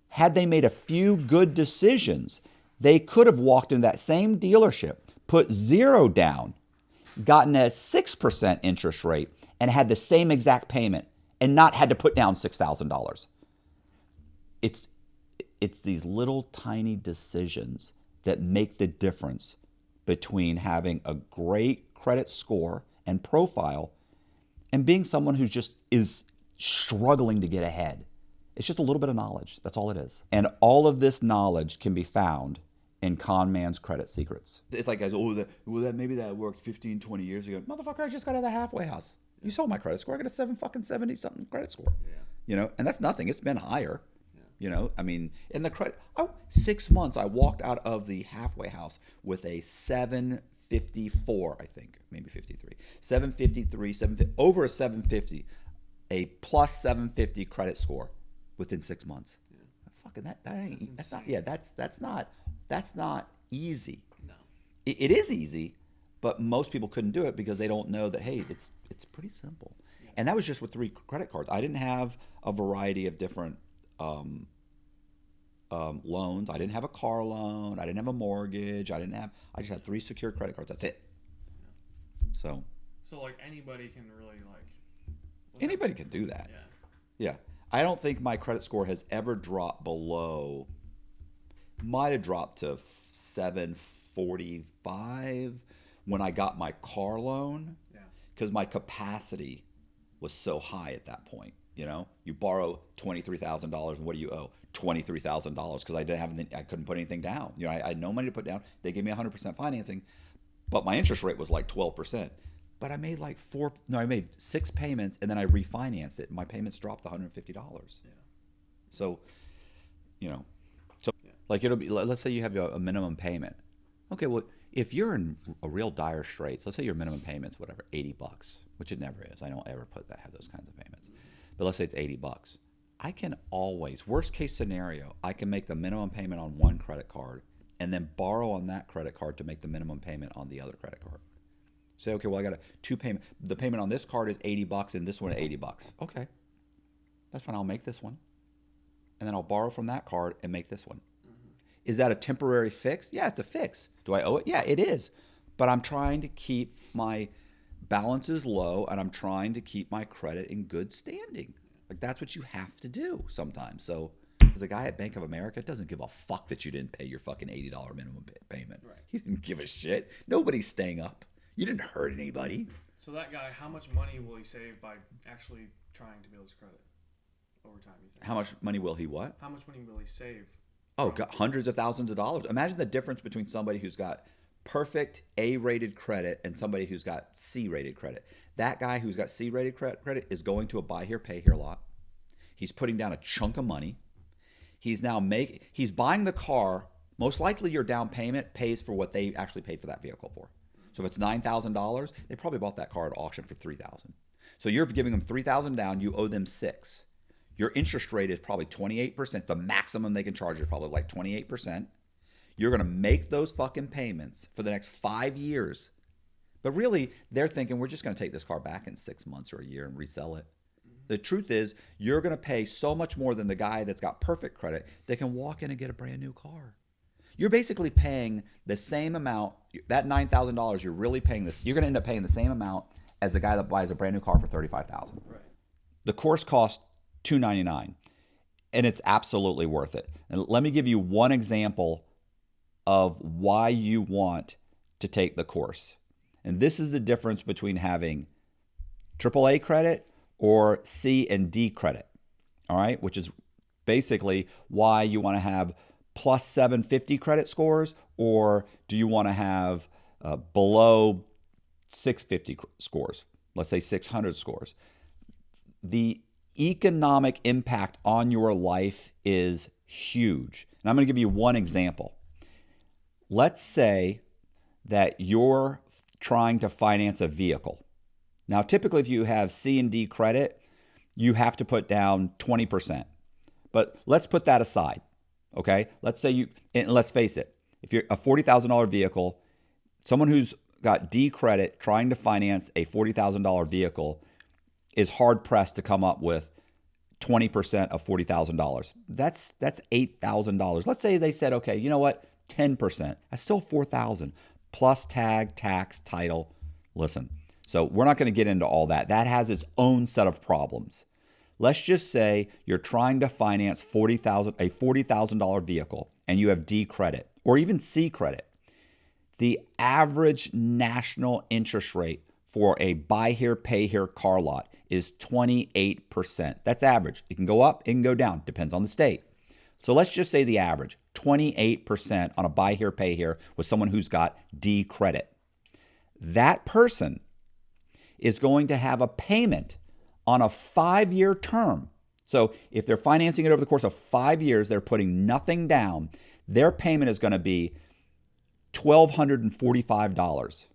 Had they made a few good decisions, they could have walked into that same dealership, put zero down, gotten a 6% interest rate, and had the same exact payment and not had to put down $6,000. It's these little tiny decisions that make the difference between having a great credit score and profile and being someone who just is struggling to get ahead. It's just a little bit of knowledge. That's all it is. And all of this knowledge can be found in Conman's Credit Secrets. It's like, guys, maybe that worked 15, 20 years ago. Motherfucker, I just got out of the halfway house. You saw my credit score. I got a 70-something credit score. Yeah. You know, and that's nothing. It's been higher. Yeah. You know, I mean, in the credit, 6 months, I walked out of the halfway house with a 754, I think, maybe 53, 753, over a 750, a plus 750 credit score within 6 months. Yeah. Fucking that ain't. That's not. Yeah, that's not easy. No. It is easy, but most people couldn't do it because they don't know that. Hey, it's pretty simple. Yeah. And that was just with 3 credit cards. I didn't have a variety of different loans. I didn't have a car loan. I didn't have a mortgage. I just had 3 secured credit cards. That's it. Yeah. So like anybody can really anybody can do that. Yeah. Yeah. I don't think my credit score has ever dropped below. Might have dropped to 745 when I got my car loan. Yeah. Because my capacity was so high at that point. You know, you borrow $23,000, and what do you owe? $23,000 because I couldn't put anything down. You know, I had no money to put down. They gave me 100% financing, but my interest rate was like 12%. But I made I made 6 payments, and then I refinanced it, and my payments dropped to $150. Yeah. So, you know, like it'll be. Let's say you have a minimum payment. Okay, well, if you're in a real dire straits, let's say your minimum payment's whatever, $80, which it never is. I don't ever have those kinds of payments. But let's say it's $80. I can always, worst case scenario, I can make the minimum payment on one credit card and then borrow on that credit card to make the minimum payment on the other credit card. Say, okay, well, I got a 2 payment. The payment on this card is $80 and this one $80. Okay, that's fine. I'll make this one. And then I'll borrow from that card and make this one. Is that a temporary fix? Yeah, it's a fix. Do I owe it? Yeah, it is. But I'm trying to keep my balances low, and I'm trying to keep my credit in good standing. Like, that's what you have to do sometimes. So the guy at Bank of America doesn't give a fuck that you didn't pay your fucking $80 minimum payment. Right. He didn't give a shit. Nobody's staying up. You didn't hurt anybody. So that guy, how much money will he save by actually trying to build his credit over time, you think? How much money will he what? How much money will he save? Oh, got hundreds of thousands of dollars. Imagine the difference between somebody who's got perfect A-rated credit and somebody who's got C-rated credit. That guy who's got C-rated credit is going to a buy here, pay here lot. He's putting down a chunk of money. He's buying the car. Most likely your down payment pays for what they actually paid for that vehicle for. So if it's $9,000, they probably bought that car at auction for $3,000. So you're giving them $3,000 down, you owe them $6,000. Your interest rate is probably 28%. The maximum they can charge is probably like 28%. You're going to make those fucking payments for the next 5 years. But really, they're thinking, we're just going to take this car back in 6 months or a year and resell it. The truth is, you're going to pay so much more than the guy that's got perfect credit that can walk in and get a brand new car. You're basically paying the same amount. That $9,000, you're really paying this. You're going to end up paying the same amount as the guy that buys a brand new car for $35,000. Right. The course costs $299, and it's absolutely worth it. And let me give you one example of why you want to take the course. And this is the difference between having AAA credit or C and D credit, all right? Which is basically why you want to have plus 750 credit scores, or do you want to have below 650 scores? Let's say 600 scores. The economic impact on your life is huge. And I'm going to give you one example. Let's say that you're trying to finance a vehicle. Now, typically, if you have C and D credit, you have to put down 20%. But let's put that aside, okay? Let's say and let's face it, if you're a $40,000 vehicle, someone who's got D credit trying to finance a $40,000 vehicle is hard pressed to come up with 20% of $40,000. That's $8,000. Let's say they said, okay, you know what? 10%. That's still $4,000 plus tag, tax, title. Listen, so we're not going to get into all that. That has its own set of problems. Let's just say you're trying to finance a $40,000 vehicle and you have D credit or even C credit. The average national interest rate for a buy here, pay here car lot is 28%. That's average. It can go up, it can go down, depends on the state. So let's just say the average, 28% on a buy here, pay here with someone who's got D credit. That person is going to have a payment on a 5-year term. So if they're financing it over the course of 5 years, they're putting nothing down, their payment is going to be $1,245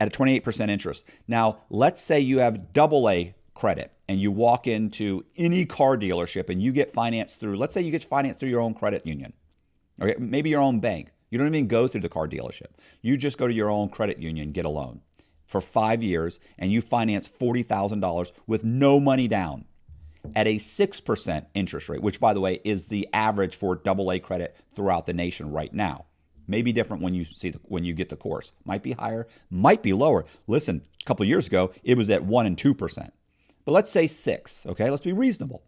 at a 28% interest. Now, let's say you have AA credit and you walk into any car dealership and you get financed through, let's say you get financed through your own credit union, or maybe your own bank. You don't even go through the car dealership. You just go to your own credit union, get a loan for 5 years, and you finance $40,000 with no money down at a 6% interest rate, which, by the way, is the average for AA credit throughout the nation right now. Maybe different when you get the course. Might be higher, might be lower. Listen, a couple of years ago, it was at 1% and 2%. But let's say 6%, okay? Let's be reasonable.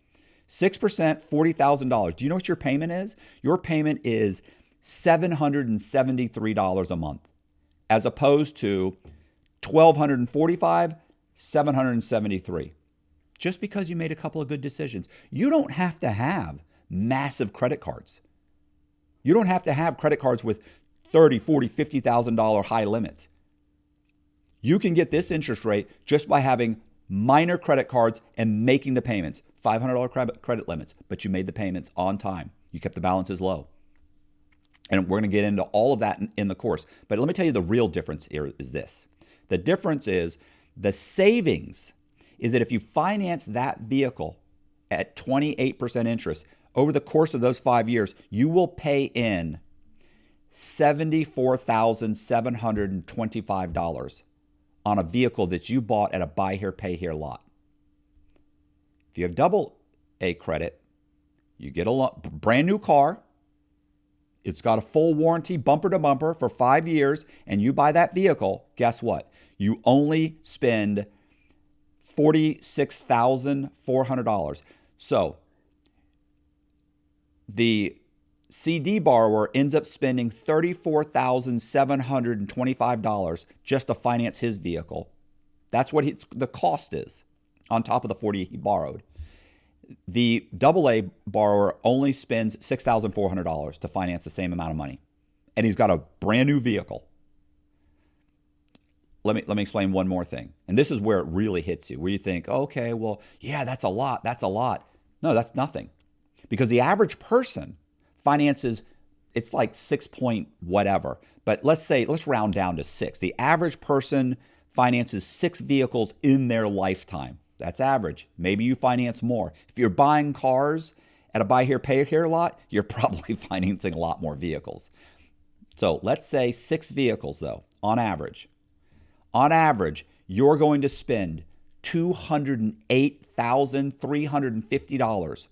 6%, $40,000. Do you know what your payment is? Your payment is $773 a month, as opposed to $1,245, $773. Just because you made a couple of good decisions. You don't have to have massive credit cards. You don't have to have credit cards with $30,000, $40,000, $50,000 high limits. You can get this interest rate just by having minor credit cards and making the payments. $500 credit limits, but you made the payments on time. You kept the balances low. And we're going to get into all of that in the course. But let me tell you the real difference here is this. The difference is the savings is that if you finance that vehicle at 28% interest, over the course of those 5 years, you will pay in $74,725 on a vehicle that you bought at a buy here, pay here lot. If you have AA credit, you get a brand new car. It's got a full warranty, bumper to bumper for 5 years, and you buy that vehicle. Guess what? You only spend $46,400. So the CD borrower ends up spending $34,725 just to finance his vehicle. That's what the cost is on top of the $40,000 he borrowed. The AA borrower only spends $6,400 to finance the same amount of money, and he's got a brand new vehicle. Let me explain one more thing, and this is where it really hits you, where you think, okay, well, yeah, that's a lot. No, that's nothing, because the average person finances, it's like 6 point whatever, but let's round down to 6. The average person finances 6 vehicles in their lifetime. That's average. Maybe you finance more. If you're buying cars at a buy here, pay here lot, you're probably financing a lot more vehicles. So let's say 6 vehicles though, on average. On average, you're going to spend $208,350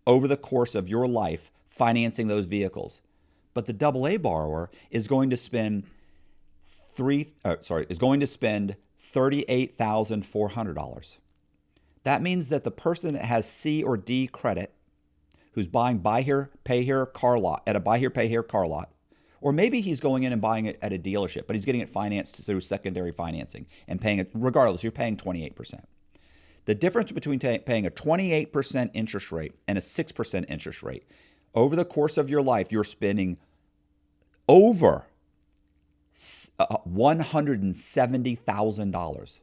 over the course of your life financing those vehicles. But the AA borrower is going to spend $38,400. That means that the person that has C or D credit, who's buying buy here, pay here car lot at a buy here, pay here car lot, or maybe he's going in and buying it at a dealership, but he's getting it financed through secondary financing and paying it, regardless, you're paying 28%. The difference between paying a 28% interest rate and a 6% interest rate, over the course of your life, you're spending over $170,000.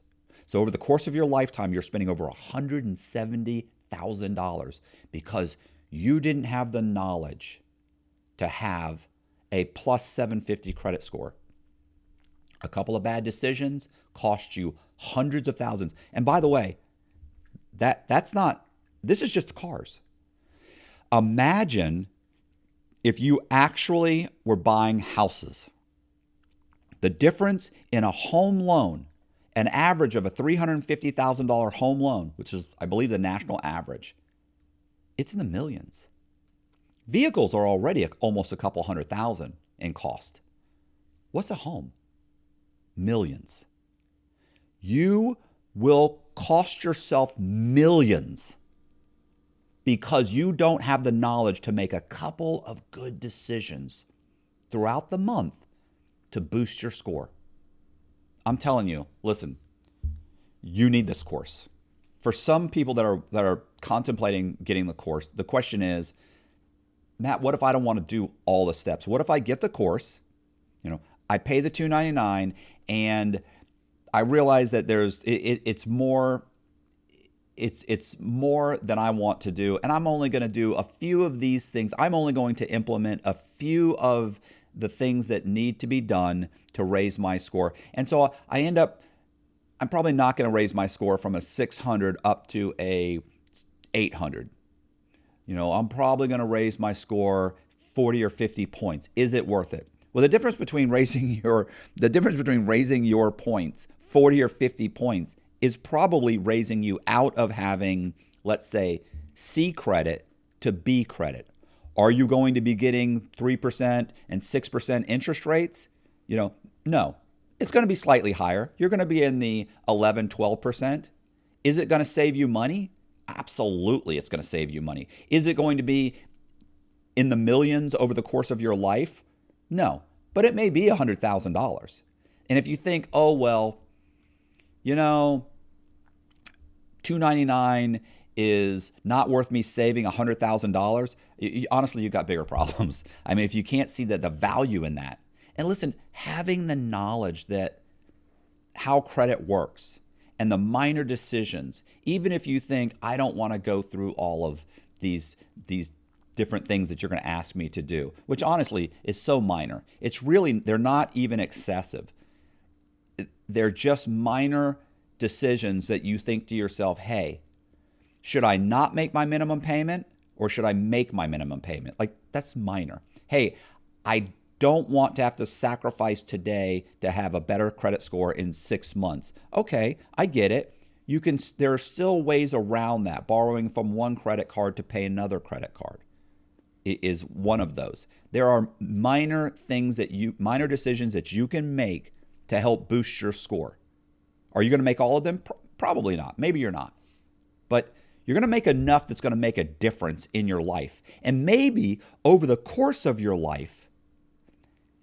So over the course of your lifetime, you're spending over $170,000 because you didn't have the knowledge to have a plus 750 credit score. A couple of bad decisions cost you hundreds of thousands. And by the way, this is just cars. Imagine if you actually were buying houses. The difference in a home loan, an average of a $350,000 home loan, which is, I believe, the national average, it's in the millions. Vehicles are already almost a couple $100,000 in cost. What's a home? Millions. You will cost yourself millions because you don't have the knowledge to make a couple of good decisions throughout the month to boost your score. I'm telling you, listen, you need this course. For some people that are contemplating getting the course, the question is, Matt, what if I don't want to do all the steps? What if I get the course, I pay the $299 and I realize that it's more than I want to do, and I'm only going to do a few of these things. I'm only going to implement a few of the things that need to be done to raise my score. And so I'm probably not going to raise my score from a 600 up to a 800. I'm probably going to raise my score 40 or 50 points. Is it worth it? Well, the difference between raising your points 40 or 50 points is probably raising you out of having, let's say, C credit to B credit. Are you going to be getting 3% and 6% interest rates? No. It's going to be slightly higher. You're going to be in the 11, 12%. Is it going to save you money? Absolutely, it's going to save you money. Is it going to be in the millions over the course of your life? No, but it may be $100,000. And if you think, oh, well, $299 is not worth me saving $100,000, honestly, you've got bigger problems. I mean, if you can't see the value in that. And listen, having the knowledge that how credit works and the minor decisions, even if you think, I don't want to go through all of these different things that you're going to ask me to do, which honestly is so minor. They're not even excessive. They're just minor decisions that you think to yourself, hey, should I not make my minimum payment or should I make my minimum payment? Like, that's minor. Hey, I don't want to have to sacrifice today to have a better credit score in 6 months. Okay, I get it. There are still ways around that. Borrowing from one credit card to pay another credit card is one of those. There are minor decisions that you can make to help boost your score. Are you going to make all of them? Probably not. Maybe you're not. But you're going to make enough that's going to make a difference in your life. And maybe over the course of your life,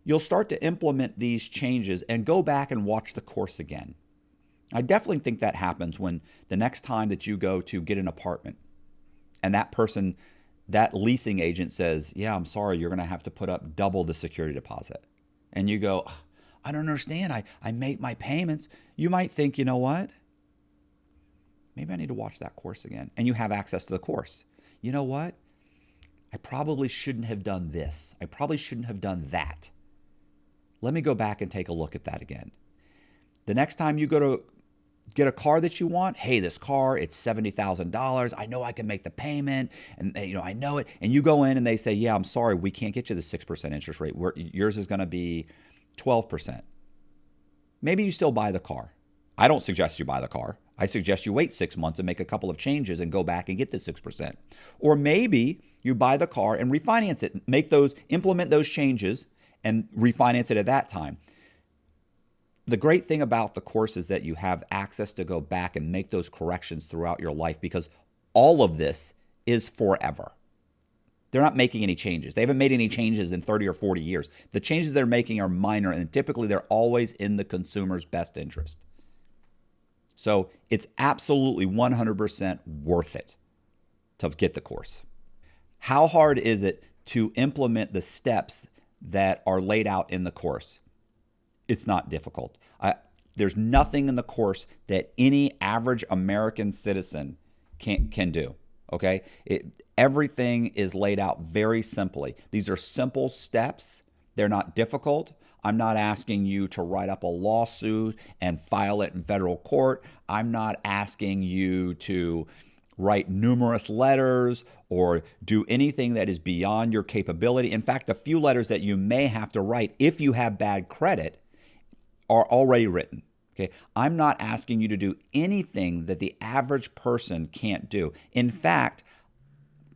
you'll start to implement these changes and go back and watch the course again. I definitely think that happens when the next time that you go to get an apartment and that leasing agent says, yeah, I'm sorry, you're going to have to put up double the security deposit. And you go, I don't understand. I make my payments. You might think, you know what? Maybe I need to watch that course again. And you have access to the course. You know what? I probably shouldn't have done this. I probably shouldn't have done that. Let me go back and take a look at that again. The next time you go to get a car that you want, hey, this car, it's $70,000. I know I can make the payment, and I know it. And you go in and they say, yeah, I'm sorry, we can't get you the 6% interest rate. Yours is going to be 12%. Maybe you still buy the car. I don't suggest you buy the car. I suggest you wait 6 months and make a couple of changes and go back and get the 6%. Or maybe you buy the car and refinance it, implement those changes and refinance it at that time. The great thing about the course is that you have access to go back and make those corrections throughout your life, because all of this is forever. They're not making any changes. They haven't made any changes in 30 or 40 years. The changes they're making are minor, and typically they're always in the consumer's best interest. So it's absolutely 100% worth it to get the course. How hard is it to implement the steps that are laid out in the course? It's not difficult. There's nothing in the course that any average American citizen can do. Okay? Everything is laid out very simply. These are simple steps. They're not difficult. I'm not asking you to write up a lawsuit and file it in federal court. I'm not asking you to write numerous letters or do anything that is beyond your capability. In fact, the few letters that you may have to write if you have bad credit are already written. Okay? I'm not asking you to do anything that the average person can't do. In fact,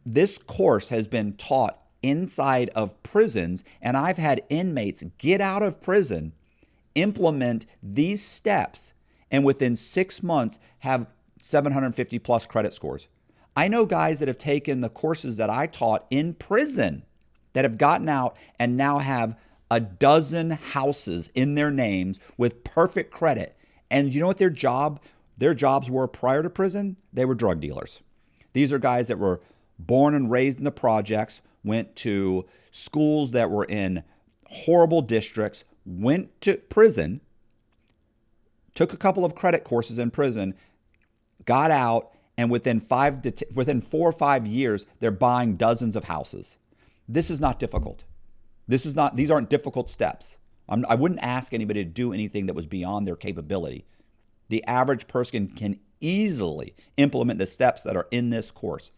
this course has been taught inside of prisons, and I've had inmates get out of prison, implement these steps, and within 6 months have 750 plus credit scores. I know guys that have taken the courses that I taught in prison that have gotten out and now have a dozen houses in their names with perfect credit. And you know what their jobs were prior to prison? They were drug dealers. These are guys that were born and raised in the projects, went to schools that were in horrible districts, went to prison, took a couple of credit courses in prison, got out, and within 4 or 5 years, they're buying dozens of houses. This is not difficult. These aren't difficult steps. I wouldn't ask anybody to do anything that was beyond their capability. The average person can easily implement the steps that are in this course.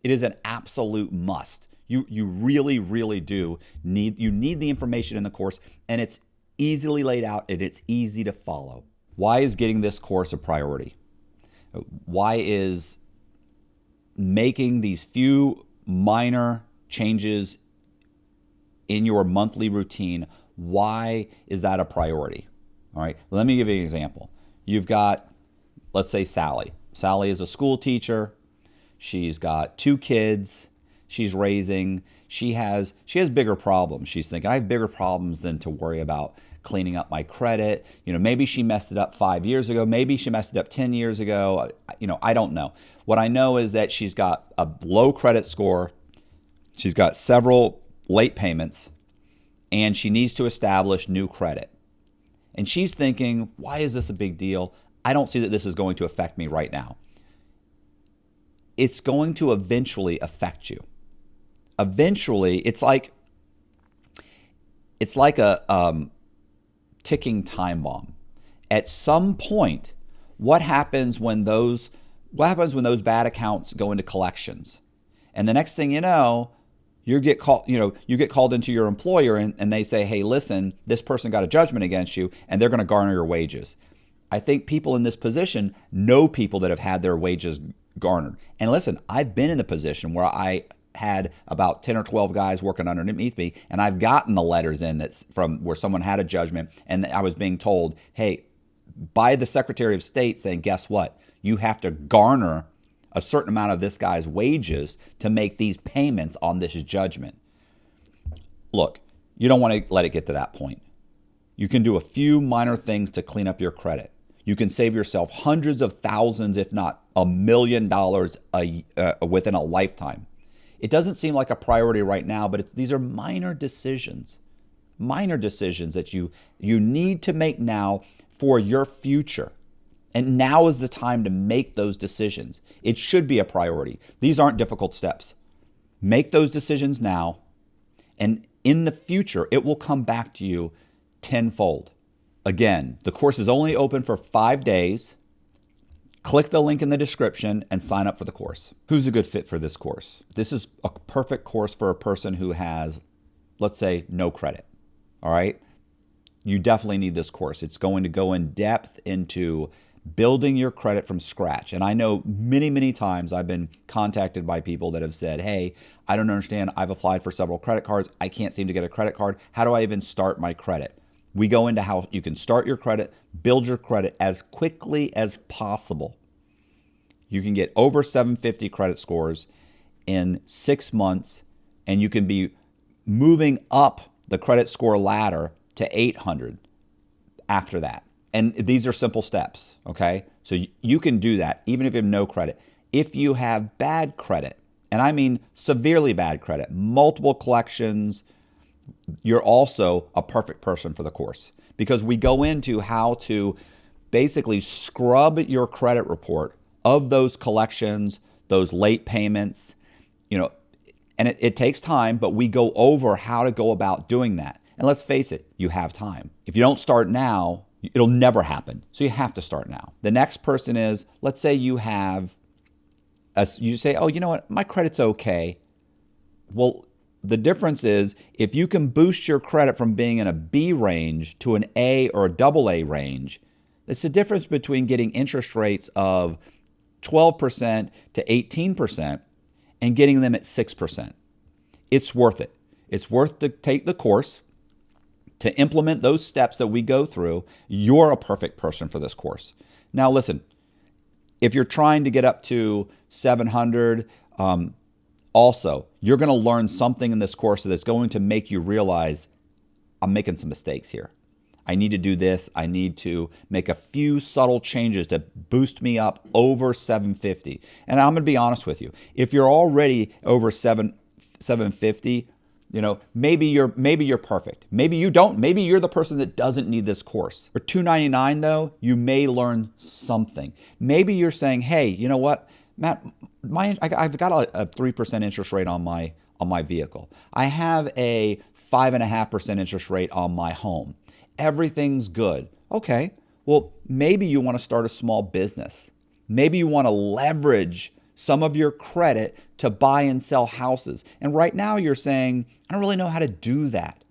It is an absolute must. You really, really do need the information in the course, and it's easily laid out and it's easy to follow. Why is getting this course a priority? Why is making these few minor changes in your monthly routine, why is that a priority? All right, let me give you an example. You've got, let's say, Sally. Sally is a school teacher. She's got 2 kids she's raising. She has bigger problems. She's thinking, I have bigger problems than to worry about cleaning up my credit. Maybe she messed it up 5 years ago. Maybe she messed it up 10 years ago. I don't know. What I know is that she's got a low credit score. She's got several late payments, and she needs to establish new credit. And she's thinking, why is this a big deal? I don't see that this is going to affect me right now. It's going to eventually affect you. Eventually, it's like a ticking time bomb. At some point, what happens when those bad accounts go into collections? And the next thing you know, you get called into your employer and they say, hey, listen, this person got a judgment against you and they're going to garner your wages. I think people in this position know people that have had their wages garnered. And listen, I've been in the position where I had about 10 or 12 guys working underneath me, and I've gotten the letters in that's from where someone had a judgment, and I was being told, hey, by the Secretary of State saying, guess what? You have to garner a certain amount of this guy's wages to make these payments on this judgment. Look, you don't want to let it get to that point. You can do a few minor things to clean up your credit. You can save yourself hundreds of thousands, if not $1 million within a lifetime. It doesn't seem like a priority right now, but these are minor decisions that you need to make now for your future. And now is the time to make those decisions. It should be a priority. These aren't difficult steps. Make those decisions now, and in the future, it will come back to you tenfold. Again, the course is only open for 5 days. Click the link in the description and sign up for the course. Who's a good fit for this course? This is a perfect course for a person who has, let's say, no credit. All right? You definitely need this course. It's going to go in depth into building your credit from scratch. And I know many, many times I've been contacted by people that have said, hey, I don't understand. I've applied for several credit cards. I can't seem to get a credit card. How do I even start my credit? We go into how you can start your credit, build your credit as quickly as possible. You can get over 750 credit scores in 6 months, and you can be moving up the credit score ladder to 800 after that. And these are simple steps, okay? So you can do that even if you have no credit. If you have bad credit, and I mean severely bad credit, multiple collections, you're also a perfect person for the course, because we go into how to basically scrub your credit report of those collections, those late payments, and it takes time, but we go over how to go about doing that. And let's face it, you have time. If you don't start now, it'll never happen. So you have to start now. The next person is, let's say you say, oh, you know what, my credit's okay. Well, the difference is if you can boost your credit from being in a B range to an A or a AA range, it's the difference between getting interest rates of 12% to 18% and getting them at 6%. It's worth it. It's worth to take the course, to implement those steps that we go through. You're a perfect person for this course. Now, listen, if you're trying to get up to 700, also, you're going to learn something in this course that's going to make you realize I'm making some mistakes here. I need to do this. I need to make a few subtle changes to boost me up over 750. And I'm going to be honest with you. If you're already over 750, maybe you're perfect. Maybe you don't. Maybe you're the person that doesn't need this course. For $299 though, you may learn something. Maybe you're saying, hey, you know what, Matt, I've got a 3% interest rate on my vehicle. I have a 5.5% interest rate on my home. Everything's good. Okay, well, maybe you want to start a small business. Maybe you want to leverage some of your credit to buy and sell houses. And right now you're saying, I don't really know how to do that.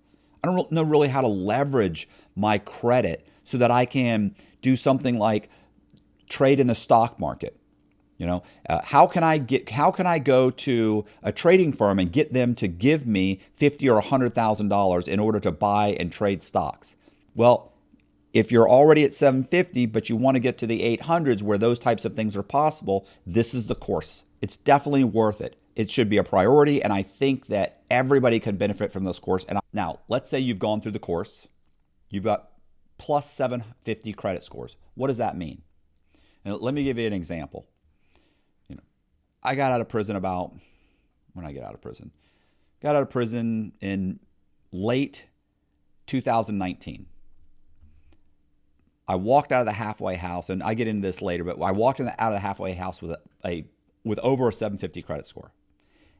I don't know really how to leverage my credit so that I can do something like trade in the stock market. How can I go to a trading firm and get them to give me $50,000 or $100,000 in order to buy and trade stocks? Well, if you're already at 750, but you want to get to the 800s where those types of things are possible, this is the course. It's definitely worth it. It should be a priority, and I think that everybody can benefit from this course. And now, let's say you've gone through the course. You've got plus 750 credit scores. What does that mean? Now, let me give you an example. I got out of prison when I get out of prison. Got out of prison in late 2019. I walked out of the halfway house, and I get into this later, but I walked out of the halfway house with over a 750 credit score.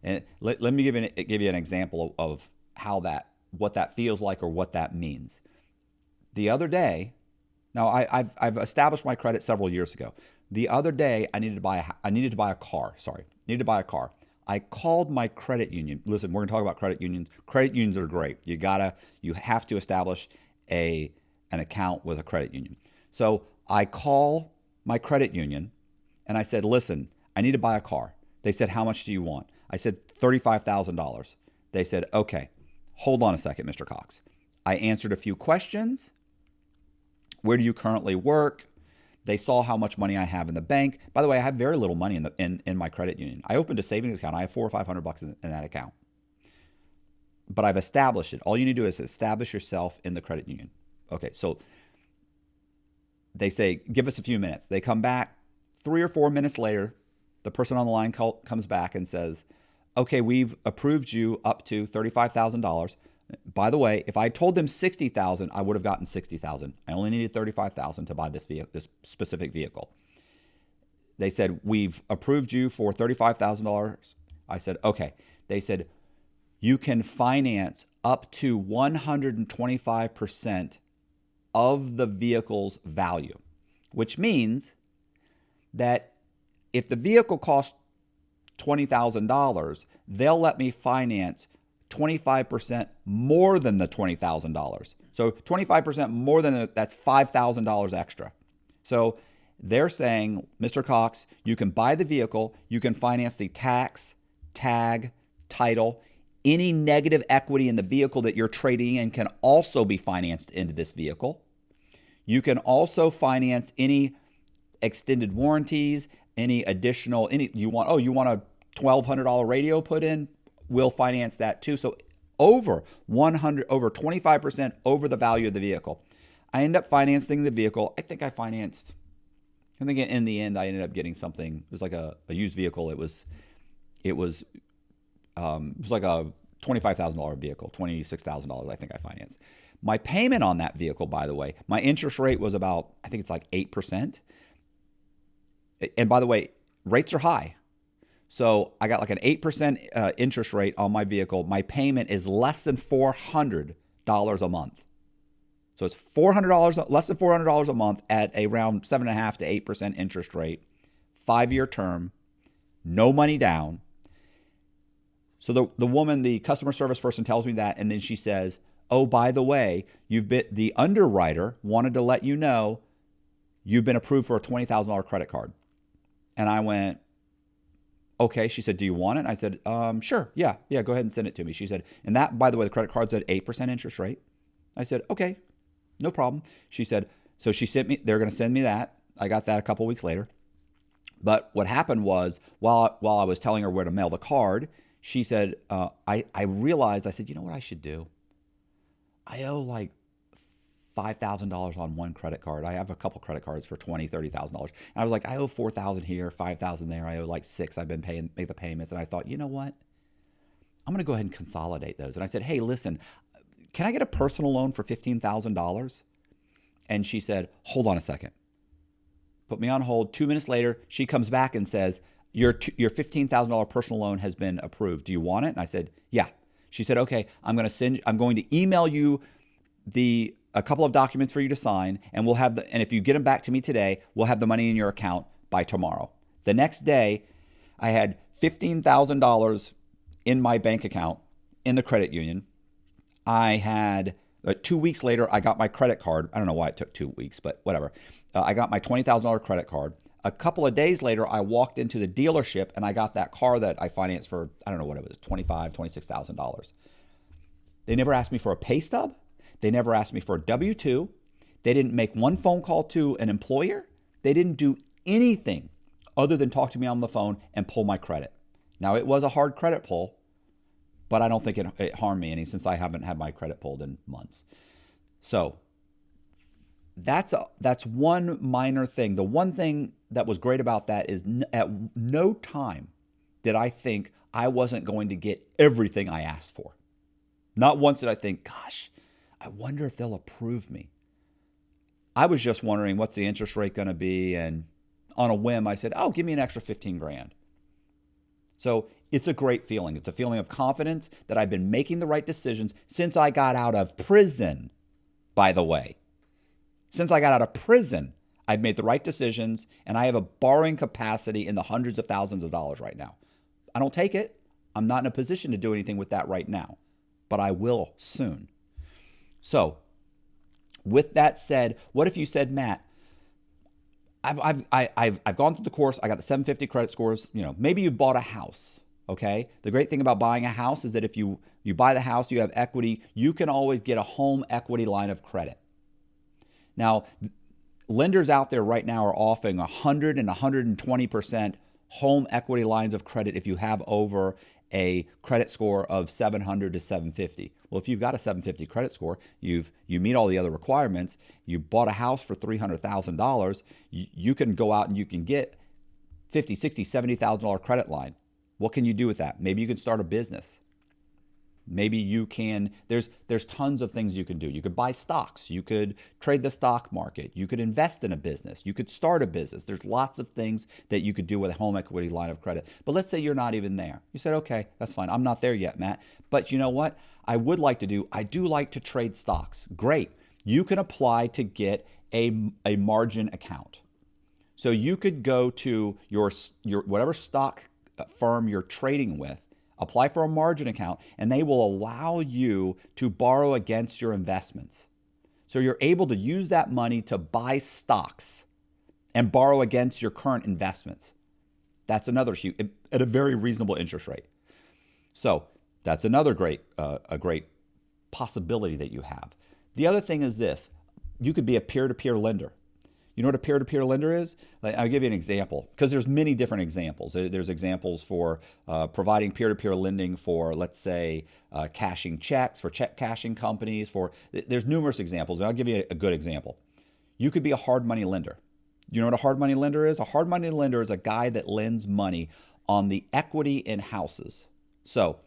And let me give you an example of what that feels like or what that means. The other day, now I've established my credit several years ago. The other day, I needed to buy a car. I called my credit union. Listen, we're going to talk about credit unions. Credit unions are great. You have to establish an account with a credit union. So I call my credit union and I said, listen, I need to buy a car. They said, how much do you want? I said, $35,000. They said, okay, hold on a second, Mr. Cox. I answered a few questions. Where do you currently work? They saw how much money I have in the bank. By the way, I have very little money in my credit union. I opened a savings account. I have $400 or $500 in that account. But I've established it. All you need to do is establish yourself in the credit union. Okay, so they say, give us a few minutes. They come back 3 or 4 minutes later. The person on the line comes back and says, okay, we've approved you up to $35,000. By the way, if I told them $60,000, I would have gotten $60,000. I only needed $35,000 to buy this specific vehicle. They said, we've approved you for $35,000. I said, okay. They said, you can finance up to 125% of the vehicle's value, which means that if the vehicle costs $20,000, they'll let me finance 25% more than the $20,000. So 25% more than that's $5,000 extra. So they're saying, Mr. Cox, you can buy the vehicle, you can finance the tax, tag, title, any negative equity in the vehicle that you're trading in can also be financed into this vehicle. You can also finance any extended warranties, any additional, you want a $1,200 radio put in, we'll finance that too. So over 25% over the value of the vehicle. I end up financing the vehicle. I think in the end I ended up getting something. It was like a used vehicle. It was like a $25,000 vehicle, $26,000 I think I financed. My payment on that vehicle, by the way, my interest rate was about, I think it's like 8%. And by the way, rates are high. So I got like an 8% interest rate on my vehicle. My payment is less than $400 a month. So it's $400, less than $400 a month at around 7.5% to 8% interest rate, 5-year term, no money down. So the woman, the customer service person tells me that, and then she says, oh, by the way, the underwriter wanted to let you know you've been approved for a $20,000 credit card. And I went, okay. She said, do you want it? And I said, sure. Yeah, go ahead and send it to me. She said, and that, by the way, the credit card's at 8% interest rate. I said, okay, no problem. She said, so they're going to send me that. I got that a couple weeks later. But what happened was, while I was telling her where to mail the card, she said, I realized, I said, you know what I should do? I owe like $5,000 on one credit card. I have a couple credit cards for $20,000, $30,000. And I was like, I owe $4,000 here, $5,000 there. I owe like $6,000. I've been make the payments. And I thought, you know what? I'm going to go ahead and consolidate those. And I said, hey, listen, can I get a personal loan for $15,000? And she said, hold on a second. Put me on hold. 2 minutes later, she comes back and says, your $15,000 personal loan has been approved. Do you want it? And I said, yeah. She said, okay, I'm going to email you a couple of documents for you to sign, and and if you get them back to me today, we'll have the money in your account by tomorrow. The next day, I had $15,000 in my bank account in the credit union. I had 2 weeks later, I got my credit card. I don't know why it took 2 weeks, but whatever. I got my $20,000 credit card. A couple of days later, I walked into the dealership and I got that car that I financed for, I don't know what it was, $25,000, $26,000. They never asked me for a pay stub. They never asked me for a W-2. They didn't make one phone call to an employer. They didn't do anything other than talk to me on the phone and pull my credit. Now, it was a hard credit pull, but I don't think it harmed me any since I haven't had my credit pulled in months. So that's one minor thing. The one thing that was great about that is at no time did I think I wasn't going to get everything I asked for. Not once did I think, gosh, I wonder if they'll approve me. I was just wondering what's the interest rate going to be, and on a whim I said, oh, give me an extra 15 grand. So it's a great feeling. It's a feeling of confidence that I've been making the right decisions since I got out of prison, by the way. Since I got out of prison, I've made the right decisions, and I have a borrowing capacity in the hundreds of thousands of dollars right now. I don't take it. I'm not in a position to do anything with that right now, but I will soon. So with that said, what if you said, Matt, I've gone through the course. I got the 750 credit scores. Maybe you bought a house. Okay. The great thing about buying a house is that if you buy the house, you have equity, you can always get a home equity line of credit. Now, lenders out there right now are offering 100 and 120% home equity lines of credit if you have over a credit score of 700 to 750. Well, if you've got a 750 credit score, you meet all the other requirements, you bought a house for $300,000, you can go out and you can get $50,000, $60,000, $70,000 credit line. What can you do with that? Maybe you can start a business. Maybe you can, there's tons of things you can do. You could buy stocks. You could trade the stock market. You could invest in a business. You could start a business. There's lots of things that you could do with a home equity line of credit. But let's say you're not even there. You said, okay, that's fine. I'm not there yet, Matt. But you know what? I do like to trade stocks. Great. You can apply to get a margin account. So you could go to your whatever stock firm you're trading with, apply for a margin account, and they will allow you to borrow against your investments. So you're able to use that money to buy stocks and borrow against your current investments. That's another huge, at a very reasonable interest rate. So that's another a great possibility that you have. The other thing is this: you could be a peer-to-peer lender. You know what a peer-to-peer lender is? I'll give you an example, because there's many different examples. There's examples for providing peer-to-peer lending for, let's say, cashing checks, for check cashing companies. There's numerous examples, and I'll give you a good example. You could be a hard money lender. You know what a hard money lender is? A hard money lender is a guy that lends money on the equity in houses. So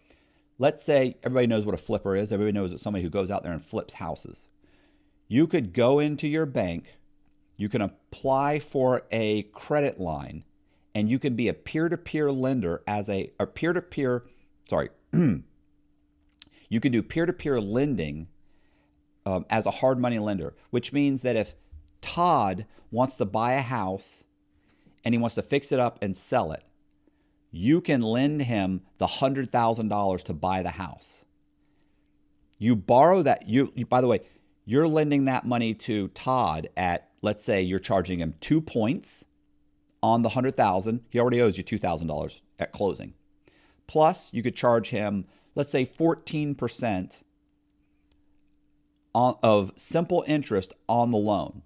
let's say everybody knows what a flipper is. Everybody knows it's somebody who goes out there and flips houses. You could go into your bank, you can apply for a credit line, and you can be a peer-to-peer lender you can do peer-to-peer lending as a hard money lender, which means that if Todd wants to buy a house and he wants to fix it up and sell it, you can lend him the $100,000 to buy the house. You borrow that, by the way, you're lending that money to Todd at, let's say you're charging him 2 points on the $100,000. He already owes you $2,000 at closing. Plus, you could charge him, let's say 14% of simple interest on the loan.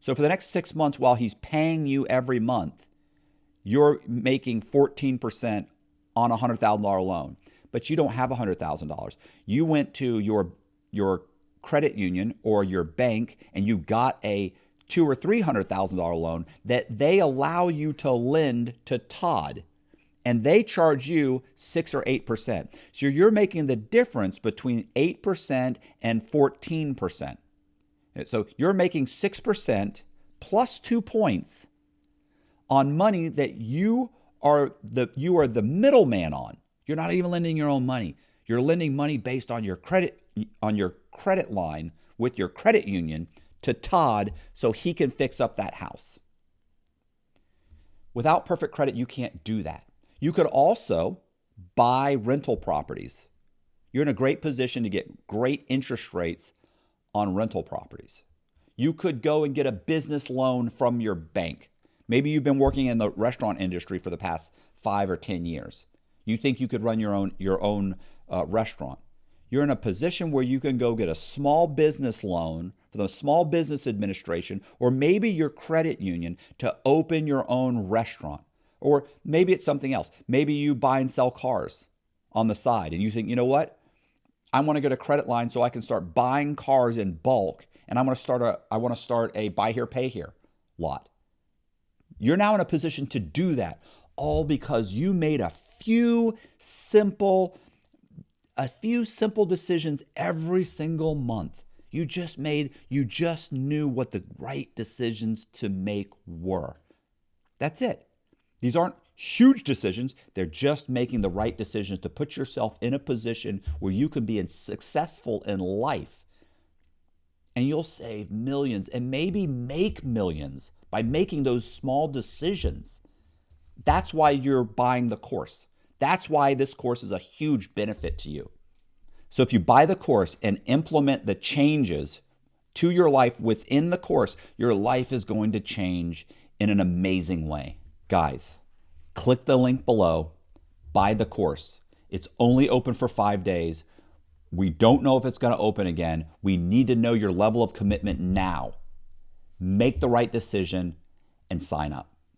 So for the next 6 months while he's paying you every month, you're making 14% on a $100,000 loan. But you don't have $100,000. You went to your credit union or your bank and you got a $200,000 or $300,000 loan, that they allow you to lend to Todd, and they charge you 6 or 8%. So you're making the difference between 8% and 14%. So you're making 6% plus 2 points on money that you are the middleman on. You're not even lending your own money. You're lending money based on your credit line with your credit union to Todd so he can fix up that house. Without perfect credit, you can't do that. You could also buy rental properties. You're in a great position to get great interest rates on rental properties. You could go and get a business loan from your bank. Maybe you've been working in the restaurant industry for the past 5 or 10 years. You think you could run your own restaurant. You're in a position where you can go get a small business loan from the Small Business Administration, or maybe your credit union, to open your own restaurant. Or maybe it's something else. Maybe you buy and sell cars on the side and you think, you know what? I want to get a credit line so I can start buying cars in bulk, and I want to start a buy here, pay here lot. You're now in a position to do that, all because you made a few simple decisions every single month. You just knew what the right decisions to make were. That's it. These aren't huge decisions. They're just making the right decisions to put yourself in a position where you can be successful in life. And you'll save millions and maybe make millions by making those small decisions. That's why you're buying the course. That's why this course is a huge benefit to you. So if you buy the course and implement the changes to your life within the course, your life is going to change in an amazing way. Guys, click the link below, buy the course. It's only open for 5 days. We don't know if it's going to open again. We need to know your level of commitment now. Make the right decision and sign up.